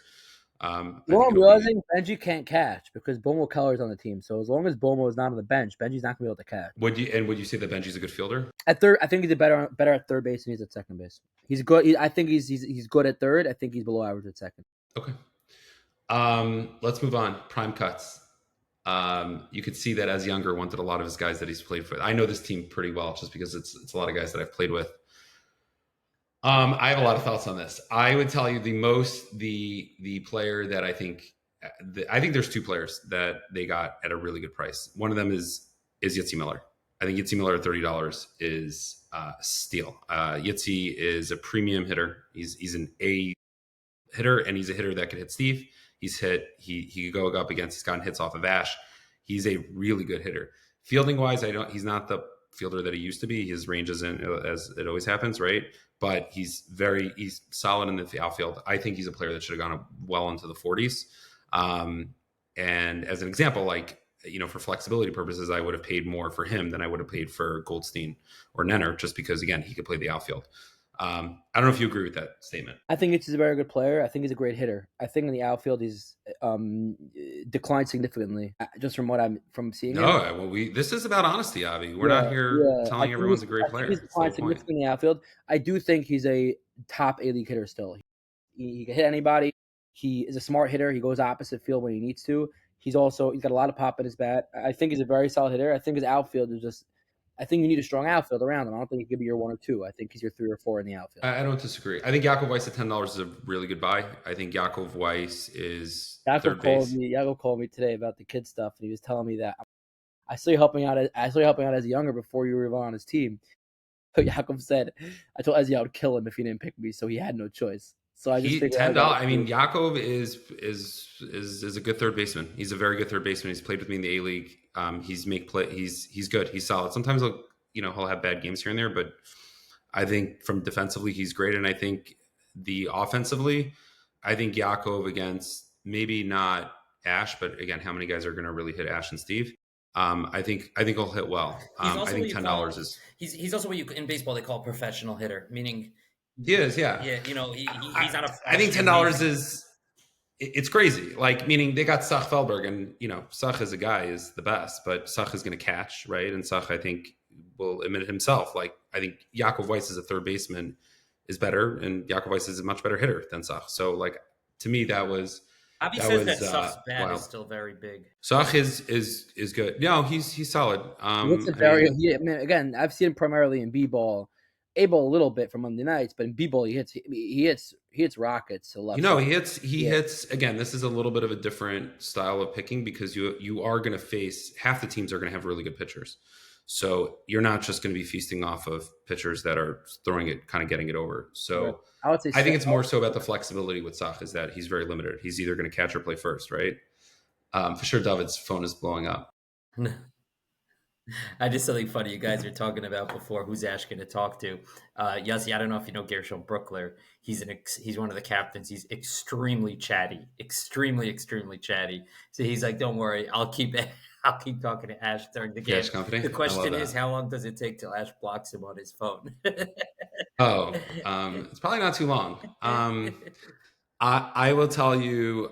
I'm realizing Benji can't catch because Bomo Keller's on the team. So as long as Bomo is not on the bench, Benji's not going to be able to catch. Would you say that Benji's a good fielder? At third, I think he's better at third base than he's at second base. He's good. I think he's good at third. I think he's below average at second. Okay. Let's move on. Prime cuts. You could see that as Younger wanted a lot of his guys that he's played with. I know this team pretty well just because it's a lot of guys that I've played with. I have a lot of thoughts on this. I would tell you the player that I think there's 2 players that they got at a really good price. One of them is Yitzi Miller. I think Yitzi Miller at $30 is a steal. Yitzi is a premium hitter. He's an A hitter, and he's a hitter that could hit Steve. He could go up against. He's gotten hits off of Ash. He's a really good hitter. Fielding wise, he's not the fielder that he used to be. His range isn't as it always happens, right? But he's solid in the outfield. I think he's a player that should have gone well into the 40s. And as an example, like, for flexibility purposes, I would have paid more for him than I would have paid for Goldstein or Nenner, just because, again, he could play the outfield. I don't know if you agree with that statement. I think he's a very good player. I think he's a great hitter. I think in the outfield he's declined significantly, just from what I'm from seeing No, him. well, this is about honesty, Avi. We're not here I telling think everyone's a great I think he's player. It's the whole declined point. significantly in the outfield. I do think he's a top A-League hitter still. He can hit anybody. He is a smart hitter. He goes opposite field when he needs to. He's got a lot of pop in his bat. I think he's a very solid hitter. I think his outfield is just. I think you need a strong outfield around him. I don't think he could be your 1 or 2. I think he's your 3 or 4 in the outfield. I don't disagree. I think Yakov Weiss at $10 is a really good buy. I think Yakov Weiss is third base. Yakov called me today about the kid stuff, and he was telling me that I saw you helping out. I saw you helping out as a younger before you were on his team. But Yakov said, "I told Ezzy I would kill him if he didn't pick me, so he had no choice." So I just figured $10. I mean, Yakov is a good third baseman. He's a very good third baseman. He's played with me in the A League. He's good. He's solid. Sometimes he'll have bad games here and there, but I think from defensively he's great. And I think the offensively, I think Yakov against maybe not Ash, but again, how many guys are going to really hit Ash and Steve? I think he'll hit well. I think $10 is. He's also what you in baseball they call a professional hitter, meaning he is. Yeah. Yeah. He's not a. I think $10 is. It's crazy. Like, meaning they got Sach Feldberg, and Sach as a guy is the best, but Sach is going to catch, right? And Sach, I think, will admit it himself. Like, I think Yakov Weiss as a third baseman is better, and Yakov Weiss is a much better hitter than Sach. So, like, to me, that was. Avi says that Sach's bat is still very big. Sach is good. No, he's solid. Again, I've seen him primarily in B-ball. A-ball a little bit from Monday nights, but in B-ball he hits rockets to left. He hits again. This is a little bit of a different style of pitching because you are going to face half the teams are going to have really good pitchers. So you're not just going to be feasting off of pitchers that are throwing it, kind of getting it over. So I think it's more so about the flexibility with Sach is that he's very limited. He's either going to catch or play first, right? For sure, David's phone is blowing up. I did something funny you guys were talking about before. Who's Ash going to talk to? Yossi, I don't know if you know Gershon Brookler. He's one of the captains. He's extremely chatty, extremely chatty. So he's like, "Don't worry, I'll keep talking to Ash during the game." The question is, how long does it take till Ash blocks him on his phone? It's probably not too long. I will tell you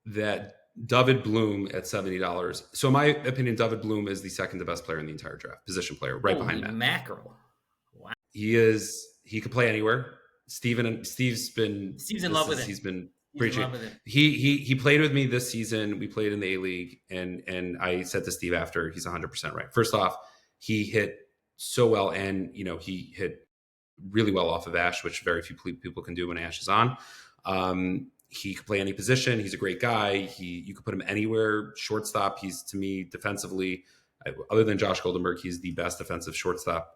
that David Bloom at $70. So in my opinion, David Bloom is the second to best player in the entire draft, position player, right behind Matt. Mackerel. Wow. He could play anywhere. Steve's in love with him. He's been preaching. He played with me this season. We played in the A League, and I said to Steve after, he's 100% right. First off, he hit so well, and he hit really well off of Ash, which very few people can do when Ash is on. He could play any position. He's a great guy. You could put him anywhere. Shortstop. He's, to me, defensively, other than Josh Goldenberg, he's the best defensive shortstop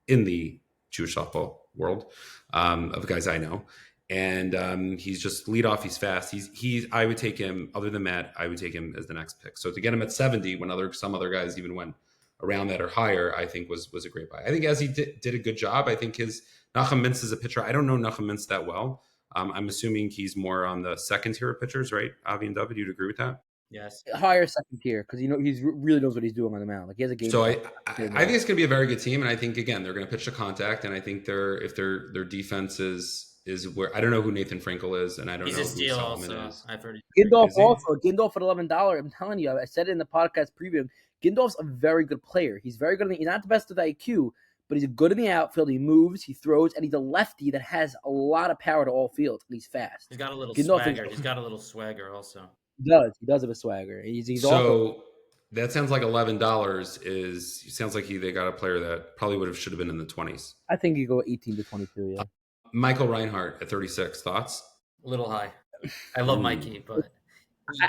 in the Jewish softball world of guys I know. And he's just lead off. He's fast. I would take him, other than Matt, I would take him as the next pick. So to get him at 70 when some other guys even went around that or higher, I think was a great buy. I think as he did a good job. I think Nachum Mintz is a pitcher. I don't know Nachum Mintz that well. I'm assuming he's more on the second tier of pitchers, right? Avi and David, you'd agree with that? Yes. Higher second tier because he really knows what he's doing on the mound. Like he has a game. So I think it's going to be a very good team, and I think again they're going to pitch to contact, and I think if their defense is where I don't know who Nathan Frankel is, and I don't know who Solomon is. I've heard Gindolf also. Gindolf at $11. I'm telling you, I said it in the podcast preview. Gindolf's a very good player. He's very good. He's not the best with IQ, but he's good in the outfield. He moves, he throws, and he's a lefty that has a lot of power to all fields, and he's fast. He's got a little swagger. He's got a little swagger also. He does have a swagger. He's so also, that sounds like $11 sounds like they got a player that probably should have been in the 20s. I think you go 18 to 22. Yeah. Michael Reinhardt at 36. Thoughts? A little high. I love Mikey, but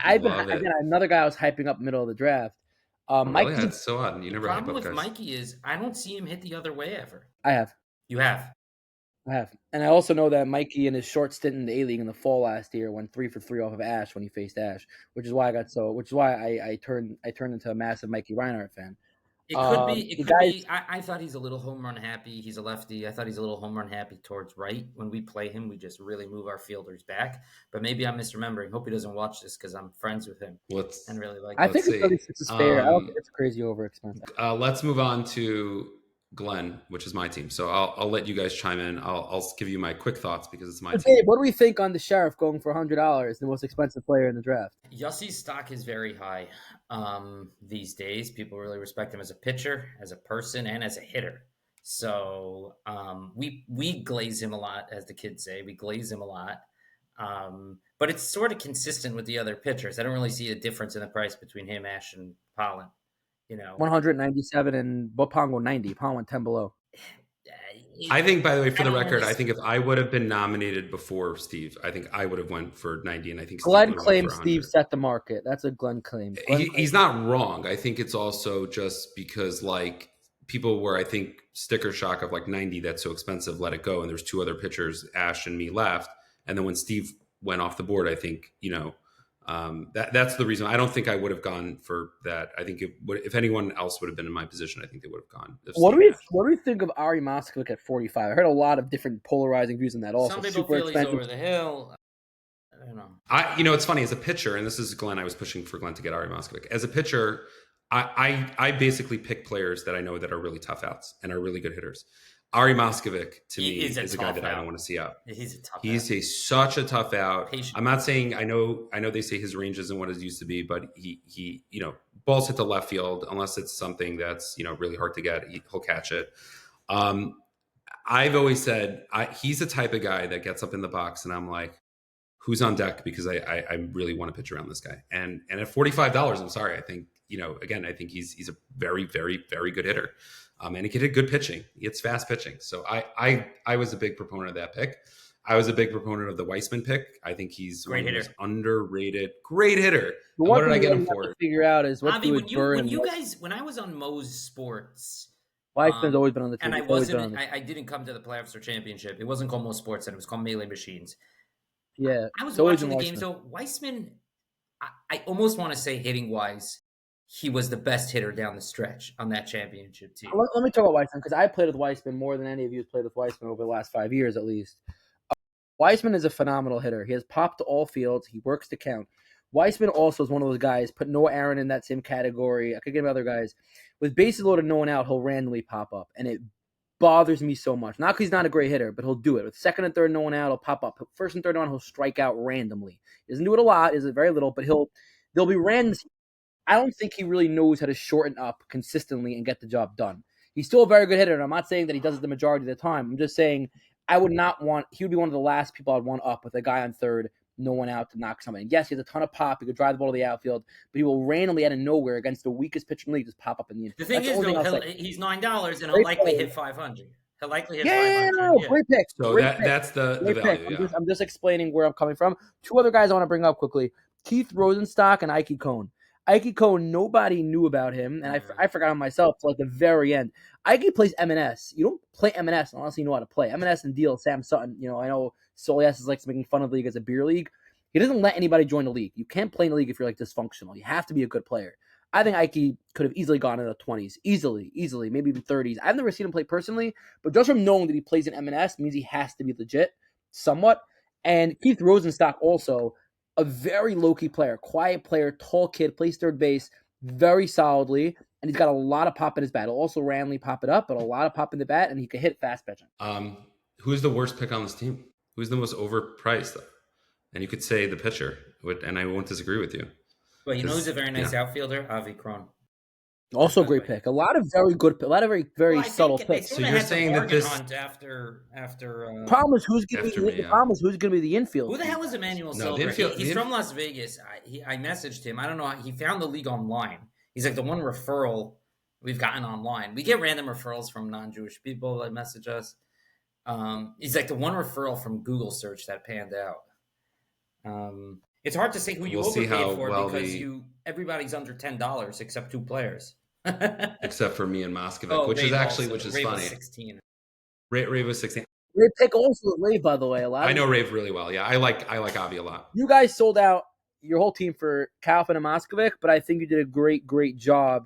another guy I was hyping up middle of the draft. Mikey, that's so odd. You never. The problem with Mikey is I don't see him hit the other way ever. I have. You have. I have, and I also know that Mikey in his short stint in the A League in the fall last year went 3 for 3 off of Ash when he faced Ash, which is why I turned into a massive Mikey Reinhardt fan. It could be. It The could guys, be. I thought he's a little home run happy. He's a lefty. I thought he's a little home run happy towards right. When we play him, we just really move our fielders back. But maybe I'm misremembering. Hope he doesn't watch this because I'm friends with him and really like I him. think see. 36 is fair. I don't think it's crazy over expensive. Let's move on to Glenn, which is my team. So I'll let you guys chime in. I'll give you my quick thoughts because it's my But team. Dave, what do we think on the Sheriff going for $100, the most expensive player in the draft? Yussi's stock is very high these days. People really respect him as a pitcher, as a person, and as a hitter. So we glaze him a lot, as the kids say. We glaze him a lot. But it's sort of consistent with the other pitchers. I don't really see a difference in the price between him, Ash, and Pollen. 197 and Bopongo 90. Pollen went 10 below. I think, by the way, for the record, I think if I would have been nominated before Steve, I think I would have went for 90, and I think Steve Glenn would have claims went for 100. Steve set the market. That's a Glenn claim. He's not wrong. I think it's also just because like people were, I think, sticker shock of like 90, that's so expensive, let it go. And there's two other pitchers, Ash and me, left. And then when Steve went off the board, I think, that's the reason. I don't think I would have gone for that. I think if anyone else would have been in my position, I think they would have gone. What do we think of Ari Moskovic at 45? I heard a lot of different polarizing views on that. Also, some people feel he's over the hill. I don't know. It's funny as a pitcher, and this is Glenn. I was pushing for Glenn to get Ari Moskovic as a pitcher. I basically pick players that I know that are really tough outs and are really good hitters. Ari Moskovic to me is a guy that I don't want to see out. He's a tough out. He's such a tough out. Patient. I'm not saying I know they say his range isn't what it used to be, but he balls hit the left field unless it's something that's really hard to get. He'll catch it. I've always said he's the type of guy that gets up in the box and I'm like, who's on deck? Because I really want to pitch around this guy. And at $45, I'm sorry. I think, again, I think he's a very, very, very good hitter. And he can hit good pitching. He hits fast pitching. So I was a big proponent of that pick. I was a big proponent of the Weissman pick. I think he's great hitter, underrated, great hitter. What did I get him for? Figure out is what Avi, when I was on Moe's Sports, Weissman's always been on the team. And I didn't come to the playoffs or championship. It wasn't called Moe's Sports, and it was called Melee Machines. Yeah, I was watching the game. So Weissman, I almost want to say hitting wise, he was the best hitter down the stretch on that championship team. Let me talk about Weissman because I played with Weissman more than any of you have played with Weissman over the last 5 years at least. Weissman is a phenomenal hitter. He has popped to all fields. He works to count. Weissman also is one of those guys, put Noah Aaron in that same category. I could give other guys. With bases loaded, no one out, he'll randomly pop up. And it bothers me so much. Not because he's not a great hitter, but he'll do it. With second and third, no one out, he'll pop up. First and third on, he'll strike out randomly. He doesn't do it a lot, is it very little, but there'll be random. I don't think he really knows how to shorten up consistently and get the job done. He's still a very good hitter, and I'm not saying that he does it the majority of the time. I'm just saying he would be one of the last people I'd want up with a guy on third, no one out to knock something. Yes, he has a ton of pop. He could drive the ball to the outfield, but he will randomly out of nowhere against the weakest pitcher in the league just pop up in the infield. The thing is, though, he's $9 and he'll likely hit 500. He'll likely hit 500. Great pick. So that's the value. Yeah. I'm just explaining where I'm coming from. Two other guys I want to bring up quickly: Keith Rosenstock and Ike Cohn. Ike Cohn, nobody knew about him, and I forgot him myself till like the very end. Ike plays M&S. You don't play M&S unless you know how to play. M&S and deal Sam Sutton. I know Solias is like making fun of the league as a beer league. He doesn't let anybody join the league. You can't play in the league if you're like dysfunctional. You have to be a good player. I think Ike could have easily gone in the 20s. Easily, maybe even 30s. I've never seen him play personally, but just from knowing that he plays in M&S means he has to be legit, somewhat. And Keith Rosenstock also, a very low-key player, quiet player, tall kid, plays third base very solidly, and he's got a lot of pop in his bat. He'll also randomly pop it up, but a lot of pop in the bat, and he can hit fast pitching. Who's the worst pick on this team? Who's the most overpriced? And you could say the pitcher, and I won't disagree with you. Well, who's a very nice outfielder? Avi Kron. Also a great pick. A lot of very good, a lot of very, very subtle picks. So you're saying that this after problem is who's going to be the infield. Who the hell is Emmanuel Silver? He's from Las Vegas. I messaged him. I don't know. He found the league online. He's like the one referral we've gotten online. We get random referrals from non-Jewish people that message us. He's like the one referral from Google search that panned out. It's hard to say who you overpaid for because everybody's under $10 except two players. Except for me and Moskovic, which is Ray funny. Was 16. Ray was 16. Ray pick also Rave, by the way. I know Rave really well. Yeah, I like Avi a lot. You guys sold out your whole team for Kaufman and Moskovic, but I think you did a great, great job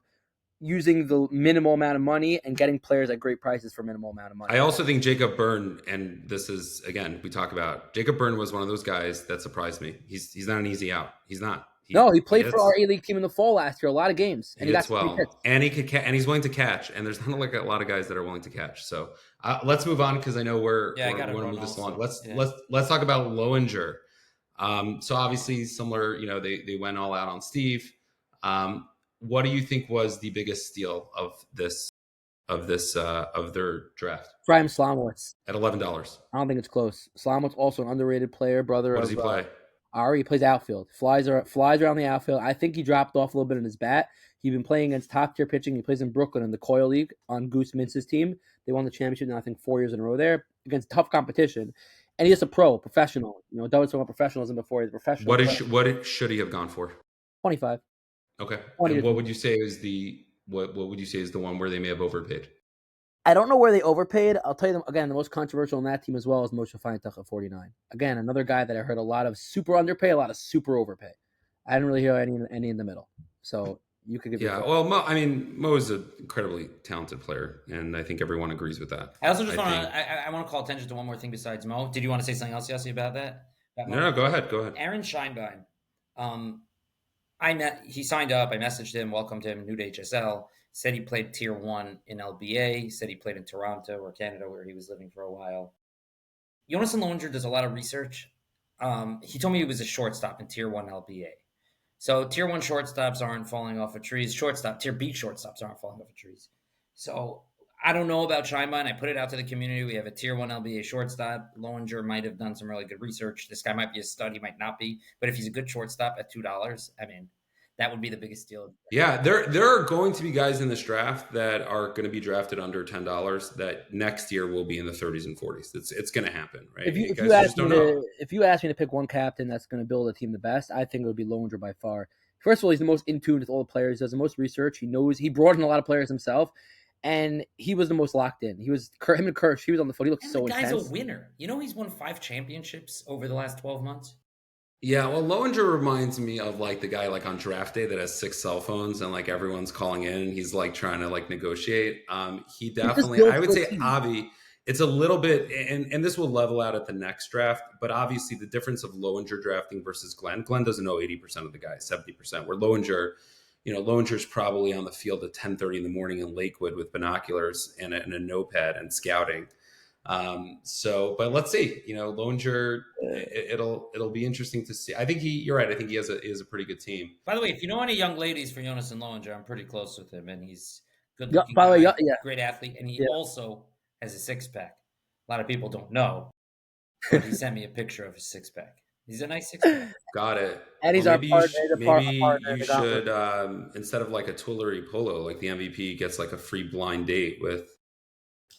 using the minimal amount of money and getting players at great prices for minimal amount of money. I also think Jacob Byrne, and this is again we talk about Jacob Byrne was one of those guys that surprised me. He's not an easy out. He's not. He played for our A-League team in the fall last year, a lot of games, and he got 20 hits. And he could and he's willing to catch. And there's not like a lot of guys that are willing to catch. So let's move on because I know we're going to move this along. Let's talk about Lowinger. So obviously similar, they went all out on Steve. What do you think was the biggest steal of their draft? Prime Slomowitz At $11. I don't think it's close. Slomowitz also an underrated player, brother. What does he play? Ari. He plays outfield. Flies around the outfield. I think he dropped off a little bit in his bat. He's been playing against top tier pitching. He plays in Brooklyn in the Coyle League on Goose Mintz's team. They won the championship now, I think 4 years in a row there against tough competition. And he's just a professional. Douglas talking about professionalism before. He's a professional. What should he have gone for? 25. Okay. And what would you say is what would you say is the one where they may have overpaid? I don't know where they overpaid. I'll tell you, again, the most controversial in that team as well is Moshe Feintuch at 49. Again, another guy that I heard a lot of super underpay, a lot of super overpay. I didn't really hear any in the middle. So you could give me Mo is an incredibly talented player, and I think everyone agrees with that. I also just want to call attention to one more thing besides Mo. Did you want to say something else, Yossi, about that? No, go ahead. Aaron Scheinbein. He signed up. I messaged him, welcomed him, new to HSL. Said he played Tier 1 in LBA. Said he played in Toronto or Canada, where he was living for a while. Jonas Lowinger does a lot of research. He told me he was a shortstop in Tier 1 LBA. So Tier 1 shortstops aren't falling off of trees. Tier B shortstops aren't falling off of trees. So I don't know about Scheinbein. I put it out to the community. We have a Tier 1 LBA shortstop. Lowinger might have done some really good research. This guy might be a stud. He might not be. But if he's a good shortstop at $2, that would be the biggest deal. Yeah, there are going to be guys in this draft that are going to be drafted under $10 that next year will be in the 30s and 40s. It's going to happen, right? If you ask me to pick one captain that's going to build a team the best, I think it would be Lowinger by far. First of all, he's the most in tune with all the players. He does the most research. He brought in a lot of players himself, and he was the most locked in. Him and Kirsch. He was on the foot. He looked so intense. The guy's a winner. He's won 5 championships over the last 12 months. Yeah, well, Lowinger reminds me of the guy on draft day that has 6 cell phones and everyone's calling in and he's trying to negotiate. He definitely, I would say, Avi, it's a little bit, and this will level out at the next draft, but obviously the difference of Lowinger drafting versus Glenn doesn't know 80% of the guys, 70%, where Lowinger's probably on the field at 10:30 in the morning in Lakewood with binoculars and a notepad and scouting. But let's see, Lowinger, it'll be interesting to see. I think you're right. I think he has a pretty good team. By the way, if you know any young ladies for Jonas and Lowinger, I'm pretty close with him and he's good. Great athlete. And he also has a 6-pack. A lot of people don't know, but he sent me a picture of his 6-pack. He's a nice 6-pack. Got it. And he's maybe you should, instead of a Tuileries Polo, the MVP gets a free blind date with,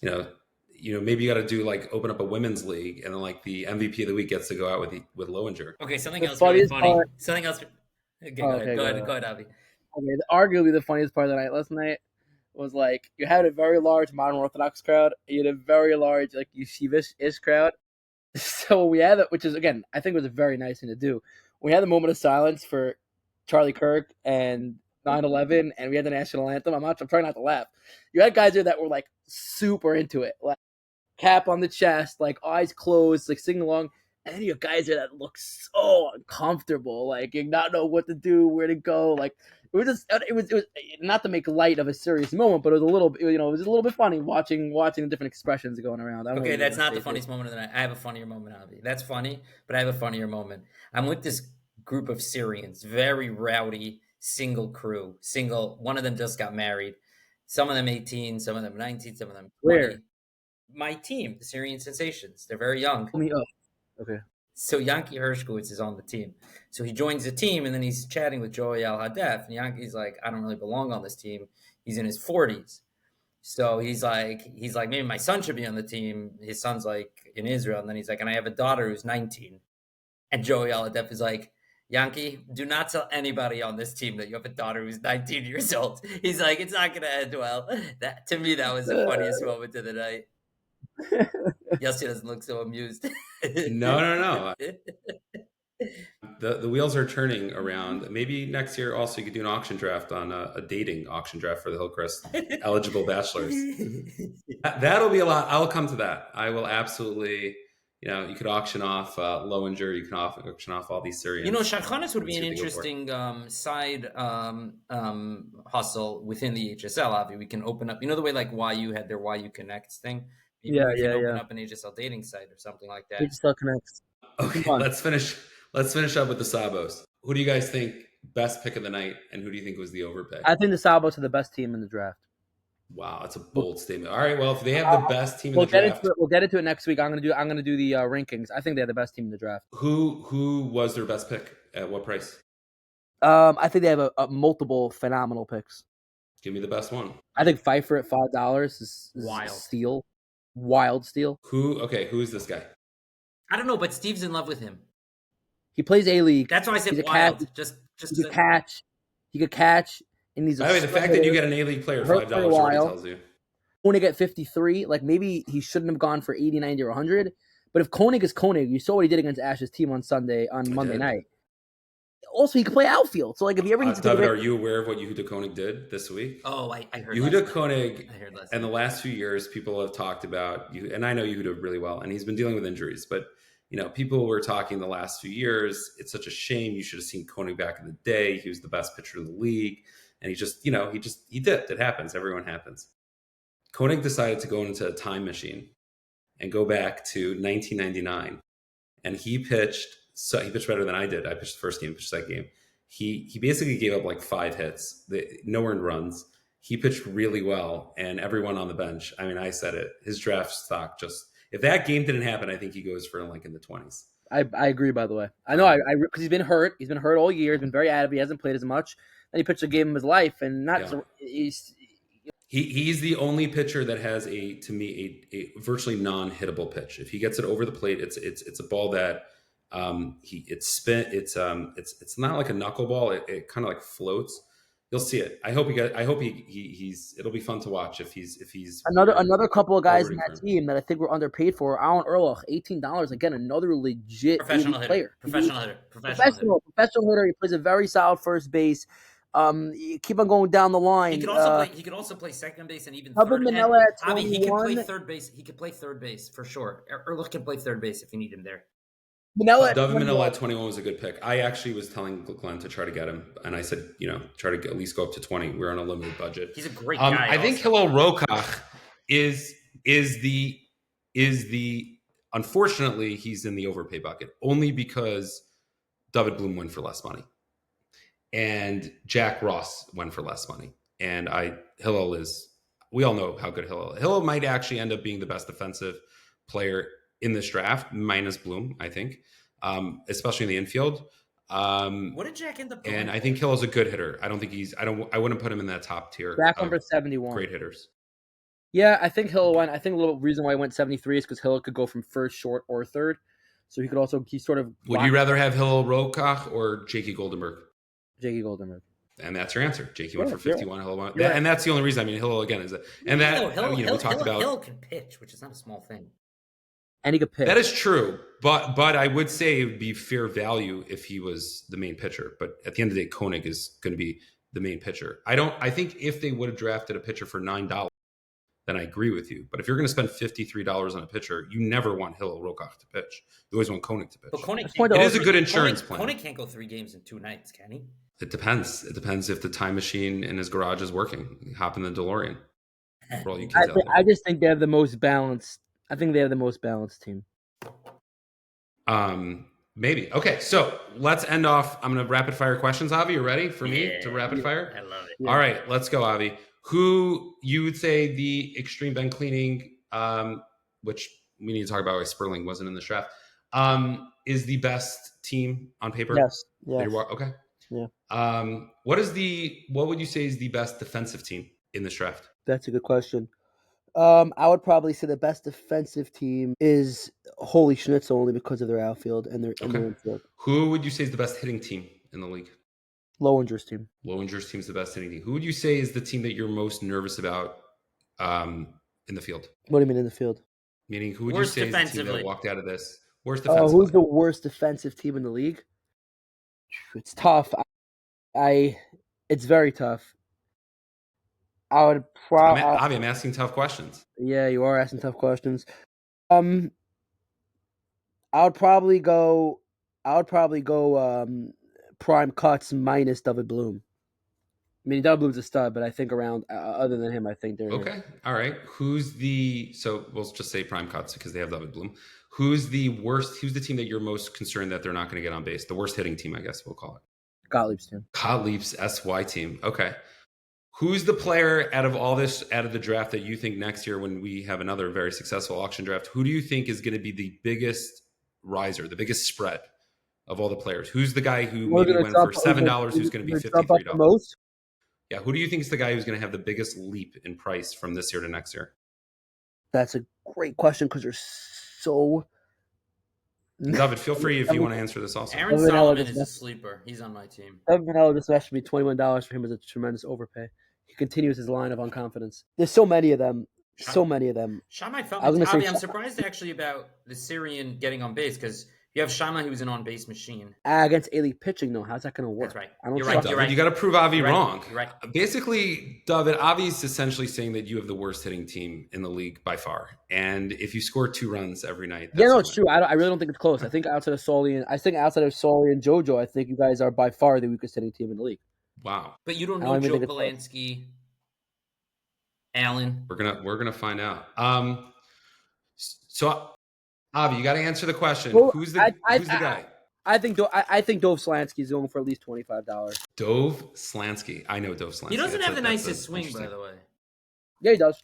maybe you got to do open up a women's league and then the MVP of the week gets to go out with Lowinger. Okay, something else really funny. Something else. Okay, go ahead, Avi. Okay, arguably the funniest part of the night last night was you had a very large modern Orthodox crowd. You had a very large yeshivish crowd. So we had it, which is again, I think was a very nice thing to do. We had the moment of silence for Charlie Kirk and 9/11, and we had the national anthem. I'm trying not to laugh. You had guys there that were super into it, cap on the chest, eyes closed, singing along. And then you have guys there that look so uncomfortable, you not know what to do, where to go. It was not to make light of a serious moment, but it was a little, it was a little bit funny watching the different expressions going around. Okay, that's not the funniest moment of the night. I have a funnier moment, Avi. That's funny, but I have a funnier moment. I'm with this group of Syrians, very rowdy, single crew. One of them just got married. Some of them 18, some of them 19, some of them 20. Where? My team, the Syrian Sensations. They're very young. Okay. So Yankee Hershkowitz is on the team. So he joins the team, and then he's chatting with Joey Al-Hadef. And Yankee's like, I don't really belong on this team. He's in his 40s. So he's like, maybe my son should be on the team. His son's in Israel. And then he's like, and I have a daughter who's 19. And Joey Al-Hadef is like, Yankee, do not tell anybody on this team that you have a daughter who's 19 years old. He's like, it's not going to end well. To me, that was the funniest moment of the night. Yossi doesn't look so amused. No. The wheels are turning around. Maybe next year also you could do an auction draft on a dating auction draft for the Hillcrest eligible bachelors. That'll be a lot. I'll come to that. I will absolutely. You could auction off Lowinger. You can auction off all these Syrians. Shadchanis would be an interesting side hustle within the HSL. Avi, we can open up. The way like YU had their YU Connects thing. Maybe we can open up an HSL dating site or something like that. HSL Connects. Okay, let's finish up with the Sabos. Who do you guys think best pick of the night, and who do you think was the overpick? I think the Sabos are the best team in the draft. Wow, that's a bold statement. All right, well, if they have the best team in the draft, we'll get into it next week. I'm gonna do the rankings. I think they have the best team in the draft. Who was their best pick at what price? I think they have a multiple phenomenal picks. Give me the best one. I think Pfeiffer at $5 is wild steal. Wild steal. Who is this guy? I don't know, but Steve's in love with him. He plays A-League. That's why I said wild. He could catch. He could catch. And he's by the way, the fact that you get an A-League player $5 already tells you. Koenig at 53, like maybe he shouldn't have gone for 80, 90, or 100. But if Koenig is Koenig, you saw what he did against Ash's team on Monday night. Also, he could play outfield. So, like, if you ever need to David, are you aware of what Yehuda Koenig did this week? Oh, I heard Yehuda Koenig. In the last few years, people have talked about you, and I know Yehuda really well, and he's been dealing with injuries. But people were talking the last few years. It's such a shame. You should have seen Koenig back in the day. He was the best pitcher in the league, and he dipped. It happens. Everyone happens. Koenig decided to go into a time machine and go back to 1999, and he pitched. So he pitched better than I did. I pitched the first game, pitched that game. He basically gave up like 5 hits, no earned runs. He pitched really well, and everyone on the bench. I mean, I said it. His draft stock if that game didn't happen, I think he goes for like in the 20s. I agree. By the way, I know because he's been hurt. He's been hurt all year. He's been very active. He hasn't played as much, and he pitched a game of his life. And he's the only pitcher that has a virtually non-hittable pitch. If he gets it over the plate, it's a ball that. It's not like a knuckleball. It kind of like floats. You'll see it. I hope it'll be fun to watch if he's another couple of guys in that team that I think were underpaid for. Alan Erlich, $18. Again, another legit professional player. Professional hitter. Professional hitter. He plays a very solid first base. You keep on going down the line. He could also play second base and even third. Manila at 21. He can play third base. He could play third base for sure. Erlich can play third base if you need him there. Manila at 21 was a good pick. I actually was telling Glenn to try to get him, and I said, try to at least go up to 20. We're on a limited budget. He's a great guy. I think Hillel Rokach is the unfortunately he's in the overpay bucket only because David Bloom went for less money, and Jack Ross went for less money, and Hillel is. We all know how good Hillel might actually end up being the best defensive player in this draft, minus Bloom, I think, especially in the infield. What did Jack end up doing? And I think Hill's a good hitter. I wouldn't put him in that top tier. Jack number 71. Great hitters. Yeah, I think Hill went. I think a little reason why he went 73 is because Hill could go from first, short, or third. So he could also, Would you rather have Hillel Rokach or Jakey Goldenberg? Jakey Goldenberg. And that's your answer. Jakey went for 51. Hillel went. And that's the only reason. I mean, Hillel again is that. And we talked about. Hill can pitch, which is not a small thing. And he could pitch. That is true, but I would say it would be fair value if he was the main pitcher. But at the end of the day, Koenig is going to be the main pitcher. I think if they would have drafted a pitcher for $9, then I agree with you. But if you're going to spend $53 on a pitcher, you never want Hillel Rokach to pitch. You always want Koenig to pitch. But Koenig it is a good insurance plan. Koenig can't go 3 games in 2 nights, can he? It depends. It depends if the time machine in his garage is working. Hop in the DeLorean. For all you kids out there. I just think they have the most balanced. I think they have the most balanced team. Maybe. Okay, so let's end off. I'm going to rapid fire questions. Avi, you ready for me to rapid fire? I love it. Yeah. All right, let's go, Avi. Who you would say the extreme bend cleaning, which we need to talk about why Sperling wasn't in the draft, is the best team on paper? Yes. Okay. Yeah. What would you say is the best defensive team in this draft? That's a good question. I would probably say the best defensive team is Holy Schnitzel only because of their outfield and their infield. Who would you say is the best hitting team in the league? Lowenger's team. Lowenger's team is the best hitting team. Who would you say is the team that you're most nervous about in the field? What do you mean in the field? Meaning, who would you say is the team that walked out of this Worst Oh, defensive who's player. the worst defensive team in the league? It's tough. It's very tough. I would I'm asking tough questions. yeah, you are asking tough questions. Um, I would probably go. Prime cuts minus David Bloom. I mean, David Bloom's a stud, but I think around other than him, I think they're Okay. All right. So we'll just say prime cuts because they have David Bloom. Who's the team that you're most concerned that they're not going to get on base? The worst hitting team, I guess we'll call it. Gottlieb's team. Gottlieb's SY team. Okay. Who's the player out of the draft that you think next year when we have another very successful auction draft, who do you think is going to be the biggest riser, the biggest spread of all the players? Who's the guy who maybe went for $7 who's going to be $53? The most? Yeah, who do you think is the guy who's going to have the biggest leap in price from this year to next year? That's a great question because there's so. David, feel free if you want to answer this also. Aaron Solomon is a sleeper. He's on my team. Evan Vanilla just messaged me $21 for him is a tremendous overpay. He continues his line of unconfidence. There's so many of them. Shamai felt I'm surprised actually about the Syrian getting on base because you have Shamai who's an on-base machine. Against A-League pitching, though, how's that going to work? That's right. You're right, David. You got to prove Avi wrong. You're right. Basically, David, Avi's essentially saying that you have the worst hitting team in the league by far. And if you score 2 runs every night, it's true. I really don't think it's close. I think outside of Solly and JoJo, I think you guys are by far the weakest hitting team in the league. Wow. But you don't know Joe Polanski, Allen. We're gonna find out. So Avi, you got to answer the question. Well, who's the guy? I think Dove Slansky is going for at least $25. Dove Slansky. I know Dove Slansky. He doesn't have the nicest swing, by the way. Yeah, he does.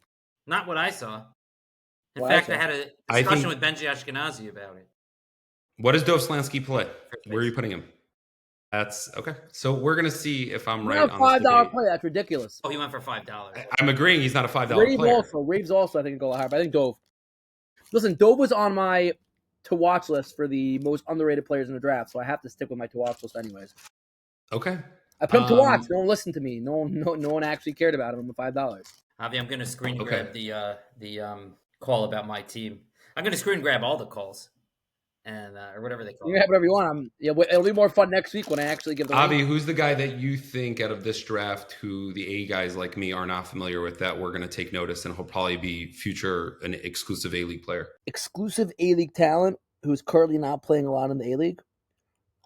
Not what I saw. In fact, I had a discussion with Benji Ashkenazi about it. What does Dove Slansky play? Where are you putting him? That's okay. So we're gonna see if I'm right. $5 play. That's ridiculous. Oh, he went for $5. I'm agreeing. He's not a $5 player. Raves also, I think, go higher. But I think Dove. Listen, Dove was on my to-watch list for the most underrated players in the draft, so I have to stick with my to-watch list anyways. Okay. I put him to watch. No one listened to me. No one actually cared about him with $5. Avi, I'm going to screen grab the call about my team. I'm going to screen grab all the calls. And or whatever they call it. You can have whatever you want. It'll be more fun next week when I actually give the Avi, who's the guy that you think out of this draft who the A guys like me are not familiar with that we're going to take notice and he'll probably be an exclusive A-League player? Exclusive A-League talent who's currently not playing a lot in the A-League?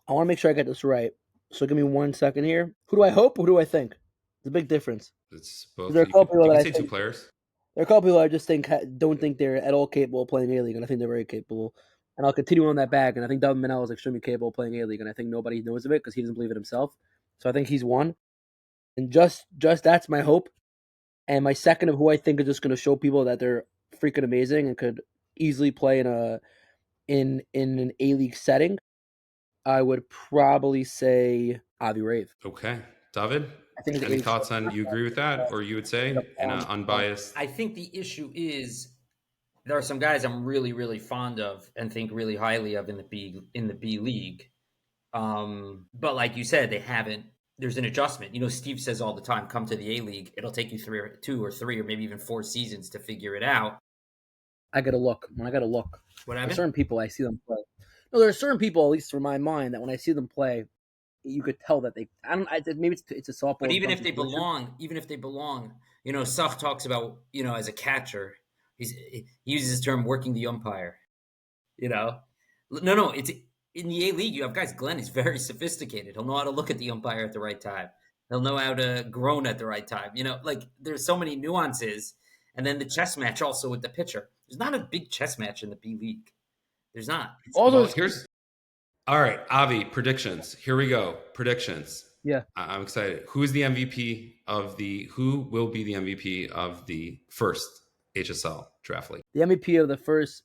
I want to make sure I get this right. So give me 1 second here. Who do I hope? Who do I think? It's a big difference. It's both. There are a couple people that I say 2 players. There are a couple people I just don't think they're at all capable of playing A-League, and I think they're very capable. And I'll continue on that bag. And I think Devin Manel is extremely capable of playing A-League, and I think nobody knows of it because he doesn't believe it himself. So I think he's one. And just that's my hope. And my second of who I think is just going to show people that they're freaking amazing and could easily play in an A-League setting, I would probably say Avi Rave. Okay. David, any thoughts on you agree with that, or you would say in an unbiased? I think the issue is there are some guys I'm really, really fond of and think really highly of in the B League. But like you said, they haven't. There's an adjustment. Steve says all the time, come to the A League. It'll take you 2 or 3 or maybe even 4 seasons to figure it out. I got to look. What happened? Certain people, I see them play. No, there are certain people, at least from my mind, that when I see them play, you could tell that they. Maybe it's a softball. But even if they belong, Sach talks about as a catcher, he uses the term working the umpire. No, it's in the A League. You have guys. Glenn is very sophisticated. He'll know how to look at the umpire at the right time. He'll know how to groan at the right time. There's so many nuances. And then the chess match also with the pitcher. There's not a big chess match in the B League. There's not. All right, Avi, predictions. Here we go. Predictions. Yeah. I'm excited. Who will be the MVP of the first HSL draft league? The MVP of the first,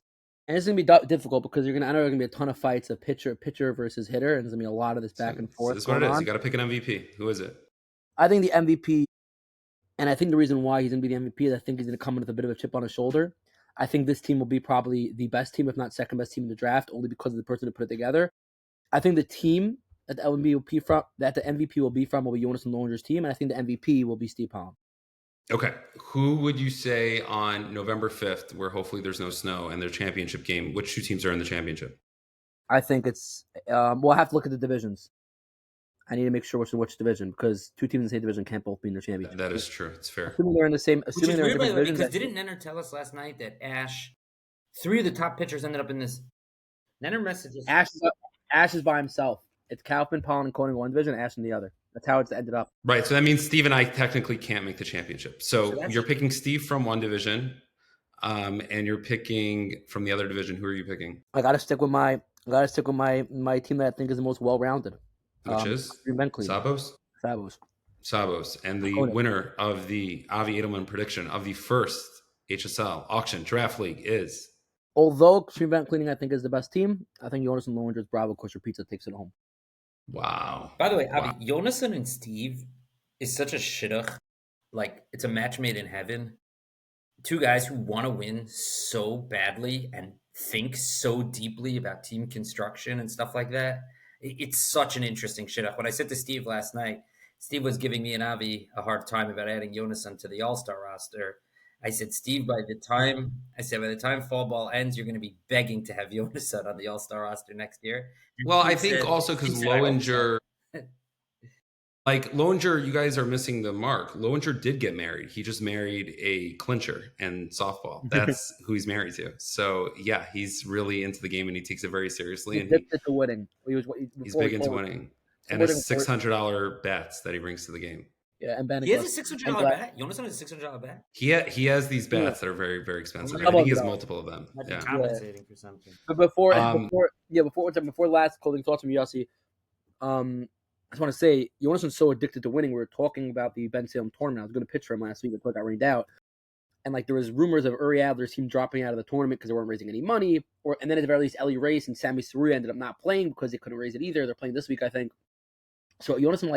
and it's going to be difficult because I know there's going to be a ton of fights of pitcher versus hitter, and there's going to be a lot of this back and forth. So this is what it is. You got to pick an MVP. Who is it? I think the MVP, and I think the reason why he's going to be the MVP is I think he's going to come in with a bit of a chip on his shoulder. I think this team will be probably the best team, if not second best team in the draft, only because of the person who put it together. I think the team that the MVP will be from will be Jonas and Lohinger's team, and I think the MVP will be Steve Palm. Okay. Who would you say on November 5th, where hopefully there's no snow, and their championship game, which 2 teams are in the championship? I think it's we'll have to look at the divisions. I need to make sure which division because two teams in the same division can't both be in the championship. That is true. It's fair. Assuming they're in the same, Which assuming is they're in weird, by the different way, divisions. because didn't Nenner tell us last night that Ash, 3 of the top pitchers ended up in this? Nenner messages. Ash is by himself. It's Kaufman, Pollen, and Koenig in one division, Ash in the other. That's how it's ended up. Right. So that means Steve and I technically can't make the championship. So you're picking Steve from one division, and you're picking from the other division. Who are you picking? I gotta stick with my team that I think is the most well-rounded. Which is Sabos? Sabos. And the winner of the Avi Edelman prediction of the first HSL auction draft league is... Although Extreme Vent Cleaning, I think, is the best team, I think Jonas and Lowenger's Bravo Kosher Pizza takes it home. Wow. By the way, Avi, Jonason and Steve is such a shidduch. Like, it's a match made in heaven. Two guys who want to win so badly and think so deeply about team construction and stuff like that. It's such an interesting shidduch. When I said to Steve last night, Steve was giving me and Avi a hard time about adding Jonason to the All-Star roster. I said, Steve, by the time FallBall ends, you're going to be begging to have Jonason on the All-Star roster next year. And well, I think also because Lowenger, you guys are missing the mark. Lowenger did get married. He just married a clincher in softball. That's who he's married to. So, yeah, he's really into the game and he takes it very seriously. He's into winning. He's big into winning. And his $600 bets that he brings to the game. Yeah, and Ben. He has a $600 bat. Jonason has a $600 bat. He has these bats that are very, very expensive. I think he has multiple of them. Yeah. Compensating for something. But before last clothing thoughts from Yossi, I just want to say Jonason's so addicted to winning. We were talking about the Ben Salem tournament. I was going to pitch for him last week, but got rained out. And there was rumors of Uri Adler's team dropping out of the tournament because they weren't raising any money. And then at the very least, Ellie Race and Sammy Saruya ended up not playing because they couldn't raise it either. They're playing this week, I think. So Jonason,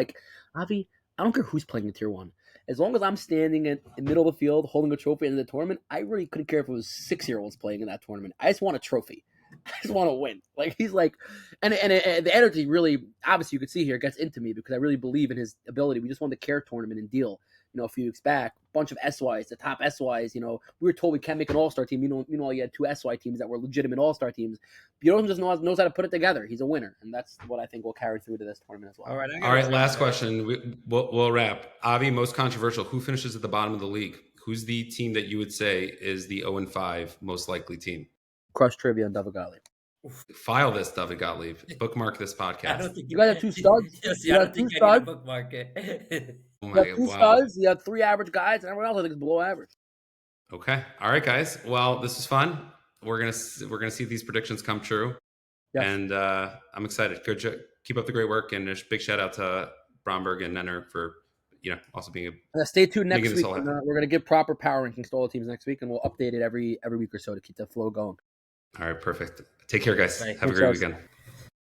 Avi, I don't care who's playing in Tier 1. As long as I'm standing in the middle of the field holding a trophy in the tournament, I really couldn't care if it was 6-year-olds playing in that tournament. I just want a trophy. I just want to win. He's and the energy really, obviously you could see here, gets into me because I really believe in his ability. We just won the CARE tournament in Deal, a few weeks back. A bunch of SYs, the top SYs, we were told we can't make an all-star team. Meanwhile, you had 2 SY teams that were legitimate all-star teams. Bjorn just knows how to put it together. He's a winner, and that's what I think will carry through to this tournament as well. All right, last question. We'll wrap. Avi, most controversial. Who finishes at the bottom of the league? Who's the team that you would say is the 0-5 most likely team? Crush Trivia and David Gottlieb. File this, David Gottlieb. Bookmark this podcast. You guys have 2 studs. Yes, I don't think I need to bookmark it. You have 2 studs. You have 3 average guys, and everyone else I think is below average. Okay. All right, guys. Well, this was fun. We're gonna see these predictions come true, and I'm excited. Good job. Keep up the great work, and a big shout out to Bromberg and Nenner for also being stay tuned next week. We're gonna give proper power rankings to all the teams next week, and we'll update it every week or so to keep the flow going. All right, perfect. Take care, guys. Right. Have a great weekend.